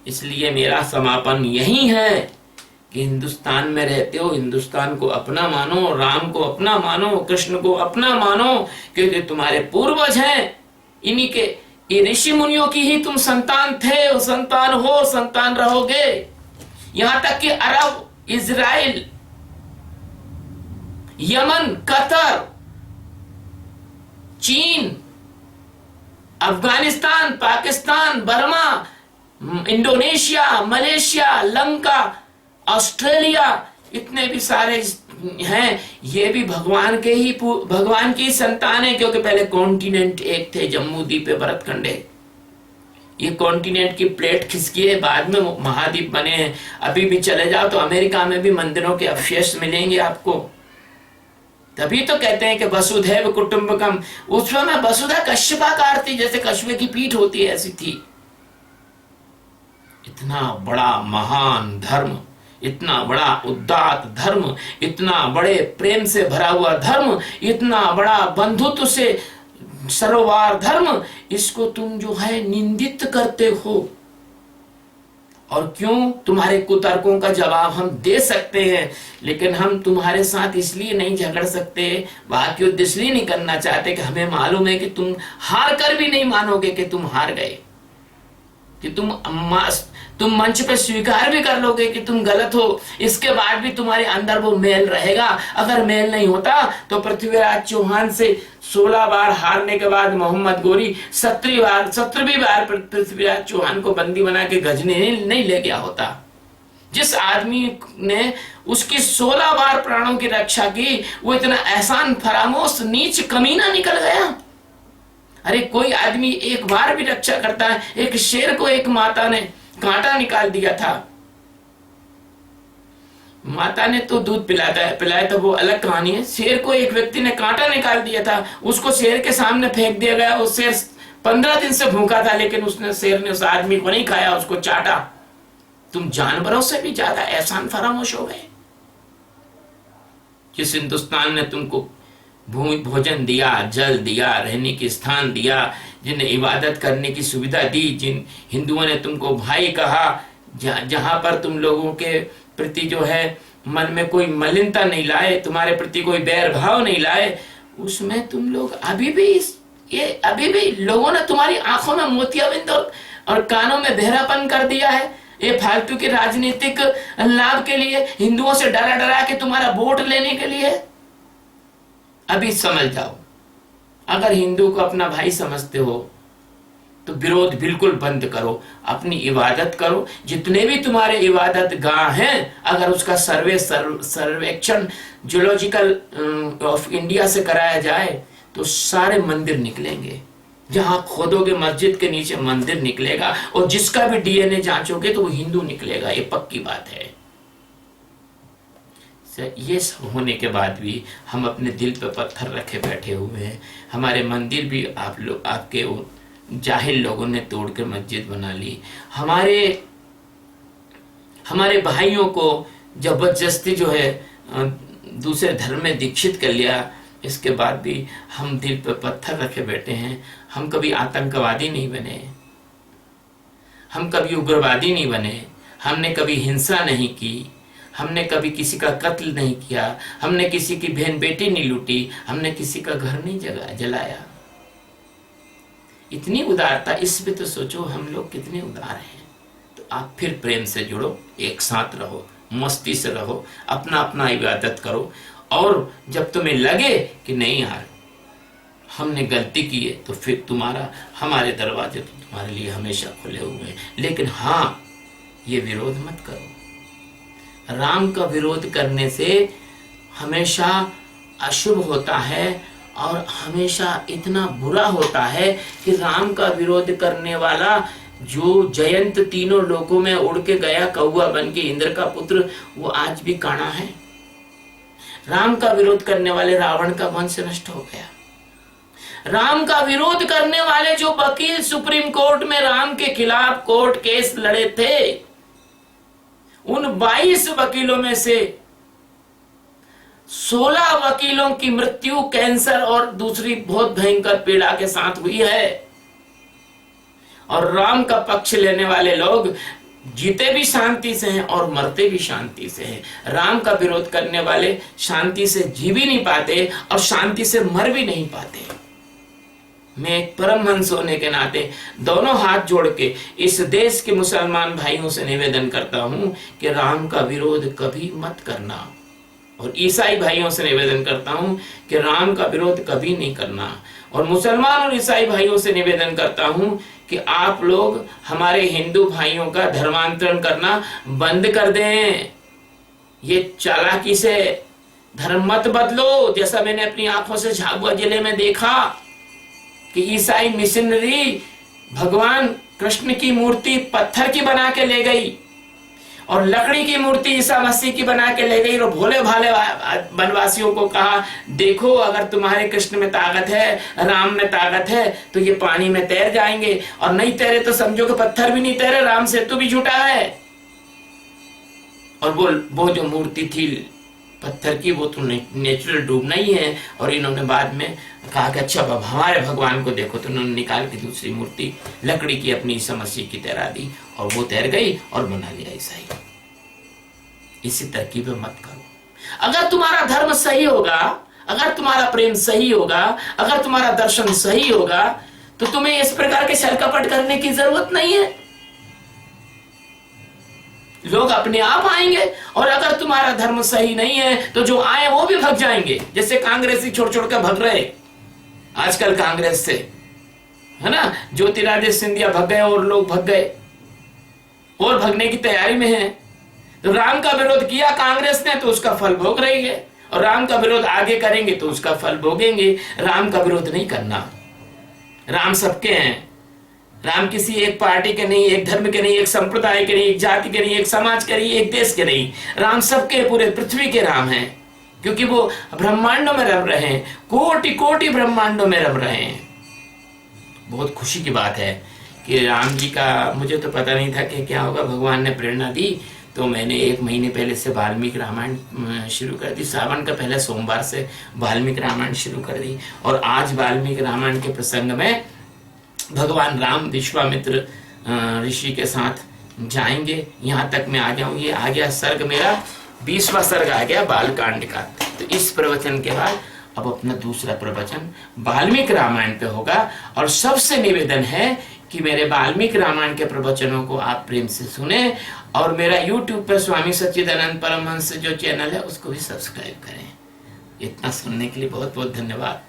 इसलिए मेरा समापन यही है कि हिंदुस्तान में रहते हो, हिंदुस्तान को अपना मानो, राम को अपना मानो, कृष्ण को अपना मानो, क्योंकि तुम्हारे पूर्वज हैं। इन्हीं के, ये ऋषि मुनियों की ही तुम संतान थे, संतान हो, संतान रहोगे। यहां तक कि अरब, इजराइल, यमन, कतर, चीन, Afghanistan, Pakistan, Burma, Indonesia, Malaysia, Lanka, Australia, इतने भी सारे हैं, ये भी भगवान की संतान है, क्योंकि पहले कॉन्टिनेंट एक थे, जम्मू द्वीप भरतखंडे, ये कॉन्टिनेंट की प्लेट खिसकी है, बाद में महाद्वीप बने हैं। अभी भी चले जाओ तो अमेरिका में भी मंदिरों के अवशेष मिलेंगे आपको। तभी तो कहते हैं कि वसुधैव कुटुंबकम। उस समय वसुधा कश्यपाकार थी, जैसे कछुए की पीठ होती है ऐसी थी। इतना बड़ा महान धर्म, इतना बड़ा उदात्त धर्म, इतना बड़े प्रेम से भरा हुआ धर्म, इतना बड़ा बंधुत्व से सरोवार धर्म, इसको तुम जो है निंदित करते हो। और क्यों? तुम्हारे कुतर्कों का जवाब हम दे सकते हैं, लेकिन हम तुम्हारे साथ इसलिए नहीं झगड़ सकते, वाक्य युद्ध इसलिए नहीं करना चाहते कि हमें मालूम है कि तुम हार कर भी नहीं मानोगे कि तुम हार गए, कि तुम मंच पे स्वीकार भी कर लोगे कि तुम गलत हो, इसके बाद भी तुम्हारे अंदर वो मेल रहेगा। अगर मेल नहीं होता तो पृथ्वीराज चौहान से 16 बार हारने के बाद मोहम्मद गोरी 17वीं बार पृथ्वीराज चौहान को बंदी बना के गजनी नहीं ले गया होता। जिस आदमी ने उसकी 16 बार प्राणों की रक्षा की, वो इतना एहसान फरामोश नीच कमीना निकल गया। अरे कोई आदमी एक बार भी रक्षा करता है। एक शेर को एक माता ने कांटा निकाल दिया था, माता ने तो दूध पिलाया था, वो अलग कहानी है। शेर को एक व्यक्ति ने कांटा निकाल दिया था, उसको शेर के सामने फेंक दिया गया। वो शेर 15 दिन से भूखा था, लेकिन शेर ने उस आदमी को नहीं खाया, उसको चाटा। तुम जानवरों से भी ज्यादा एहसान फरामोश हो गए। जिस हिंदुस्तान ने तुमको भोजन दिया, जल दिया, रहने की स्थान दिया, जिन्हें इबादत करने की सुविधा दी, जिन हिंदुओं ने तुमको भाई कहा, जहां पर तुम लोगों के प्रति जो है मन में कोई मलिनता नहीं लाए, तुम्हारे प्रति कोई बैर भाव नहीं लाए, उसमें तुम लोग अभी भी लोगों ने तुम्हारी आंखों में मोतियाबिंद और कानों में बहरापन कर दिया है। ये फालतू के राजनीतिक लाभ के लिए, हिंदुओं से डरा के तुम्हारा वोट लेने के लिए। अभी समझ जाओ, अगर हिंदू को अपना भाई समझते हो तो विरोध बिल्कुल बंद करो, अपनी इबादत करो। जितने भी तुम्हारे इबादत गाह हैं, अगर उसका सर्वेक्षण जूलॉजिकल ऑफ इंडिया से कराया जाए तो सारे मंदिर निकलेंगे। जहां खोदोगे मस्जिद के नीचे मंदिर निकलेगा, और जिसका भी डीएनए जांचोगे तो वो हिंदू निकलेगा। ये पक्की बात है। ये सब होने के बाद भी हम अपने दिल पे पत्थर रखे बैठे हुए हैं। हमारे मंदिर भी आपके जाहिल लोगों ने तोड़ के मस्जिद बना ली। हमारे भाइयों को जबरदस्ती जो है दूसरे धर्म में दीक्षित कर लिया। इसके बाद भी हम दिल पे पत्थर रखे बैठे हैं। हम कभी आतंकवादी नहीं बने, हम कभी उग्रवादी नहीं बने, हमने कभी हिंसा नहीं की, हमने कभी किसी का कत्ल नहीं किया, हमने किसी की बहन बेटी नहीं लूटी, हमने किसी का घर नहीं जलाया। इतनी उदारता, इस पे तो सोचो हम लोग कितने उदार हैं। तो आप फिर प्रेम से जुड़ो, एक साथ रहो, मस्ती से रहो, अपना अपना इबादत करो। और जब तुम्हें लगे कि नहीं यार हमने गलती की है, तो फिर हमारे दरवाजे तो तुम्हारे लिए हमेशा खुले हुए हैं। लेकिन हाँ, ये विरोध मत करो। राम का विरोध करने से हमेशा अशुभ होता है, और हमेशा इतना बुरा होता है कि राम का विरोध करने वाला जो जयंत तीनों लोकों में उड़ के गया कौवा बन के, इंद्र का पुत्र, वो आज भी काना है। राम का विरोध करने वाले रावण का वंश नष्ट हो गया। राम का विरोध करने वाले जो वकील सुप्रीम कोर्ट में राम के खिलाफ कोर्ट केस लड़े थे, उन 22 वकीलों में से 16 वकीलों की मृत्यु कैंसर और दूसरी बहुत भयंकर पीड़ा के साथ हुई है। और राम का पक्ष लेने वाले लोग जीते भी शांति से हैं और मरते भी शांति से हैं। राम का विरोध करने वाले शांति से जी भी नहीं पाते और शांति से मर भी नहीं पाते। मैं एक परमहंस होने के नाते दोनों हाथ जोड़ के इस देश के मुसलमान भाइयों से निवेदन करता हूं कि राम का विरोध कभी मत करना, और ईसाई भाइयों से निवेदन करता हूं कि राम का विरोध कभी नहीं करना, और मुसलमान और ईसाई भाइयों से निवेदन करता हूं कि आप लोग हमारे हिंदू भाइयों का धर्मांतरण करना बंद कर दें। ये चालाकी से धर्म मत बदलो। जैसा मैंने अपनी आंखों से झाबुआ जिले में देखा कि ईसाई मिशनरी भगवान कृष्ण की मूर्ति पत्थर की बना के ले गई और लकड़ी की मूर्ति ईसा मसीह की बना के ले गई और भोले भाले वनवासियों को कहा, देखो अगर तुम्हारे कृष्ण में ताकत है, राम में ताकत है, तो ये पानी में तैर जाएंगे, और नहीं तैरे तो समझो कि पत्थर भी नहीं तैरे, राम सेतु भी झूठा है। और वो जो मूर्ति थी पत्थर की, वो तो नेचुरल डूबना ही है। और इन्होंने बाद में कहा कि अच्छा बाबा हमारे भगवान को देखो, तो उन्होंने निकाल के दूसरी मूर्ति लकड़ी की अपनी ईसा मसीह की तैरा दी और वो तैर गई और बना लिया ईसाई। इसी तरकीब मत करो। अगर तुम्हारा धर्म सही होगा, अगर तुम्हारा प्रेम सही होगा, अगर तुम्हारा दर्शन सही होगा, तो तुम्हें इस प्रकार के छल कपट करने की जरूरत नहीं है। लोग अपने आप आएंगे, और अगर तुम्हारा धर्म सही नहीं है तो जो आए वो भी भग जाएंगे। जैसे कांग्रेसी छोड़ छोड़ कर भग रहे आजकल कांग्रेस से, है ना। ज्योतिरादित्य सिंधिया भग गए और लोग भग गए और भगने की तैयारी में हैं। तो राम का विरोध किया कांग्रेस ने तो उसका फल भोग रही है, और राम का विरोध आगे करेंगे तो उसका फल भोगेंगे। राम का विरोध नहीं करना। राम सबके हैं। राम किसी एक पार्टी के नहीं, एक धर्म के नहीं, एक संप्रदाय के नहीं, एक जाति के नहीं, एक समाज के नहीं, एक देश के नहीं। राम सबके, पूरे पृथ्वी के राम हैं, क्योंकि वो ब्रह्मांडों में रम रहे हैं, कोटि कोटि ब्रह्मांडों में रम रहे हैं। बहुत खुशी की बात है कि राम जी का, मुझे तो पता नहीं था कि क्या होगा, भगवान ने प्रेरणा दी तो मैंने 1 महीने पहले से वाल्मीकि रामायण शुरू कर दी। सावन का पहले सोमवार से वाल्मीकि रामायण शुरू कर दी, और आज वाल्मीकि रामायण के प्रसंग में भगवान राम विश्वामित्र ऋषि के साथ जाएंगे। यहाँ तक मैं आ गया हूँ। ये आ गया सर्ग, मेरा 20वां सर्ग आ गया बालकांड का। तो इस प्रवचन के बाद अब अपना दूसरा प्रवचन वाल्मीकि रामायण पे होगा। और सबसे निवेदन है कि मेरे वाल्मीकि रामायण के प्रवचनों को आप प्रेम से सुने, और मेरा YouTube पर स्वामी सच्चिदानंद परमहंस जो चैनल है उसको भी सब्सक्राइब करें। इतना सुनने के लिए बहुत बहुत धन्यवाद।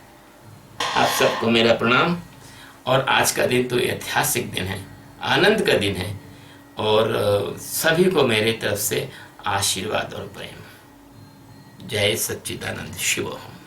आप सबको मेरा प्रणाम। और आज का दिन तो ऐतिहासिक दिन है, आनंद का दिन है, और सभी को मेरे तरफ से आशीर्वाद और प्रेम। जय सच्चिदानंद शिवोहम।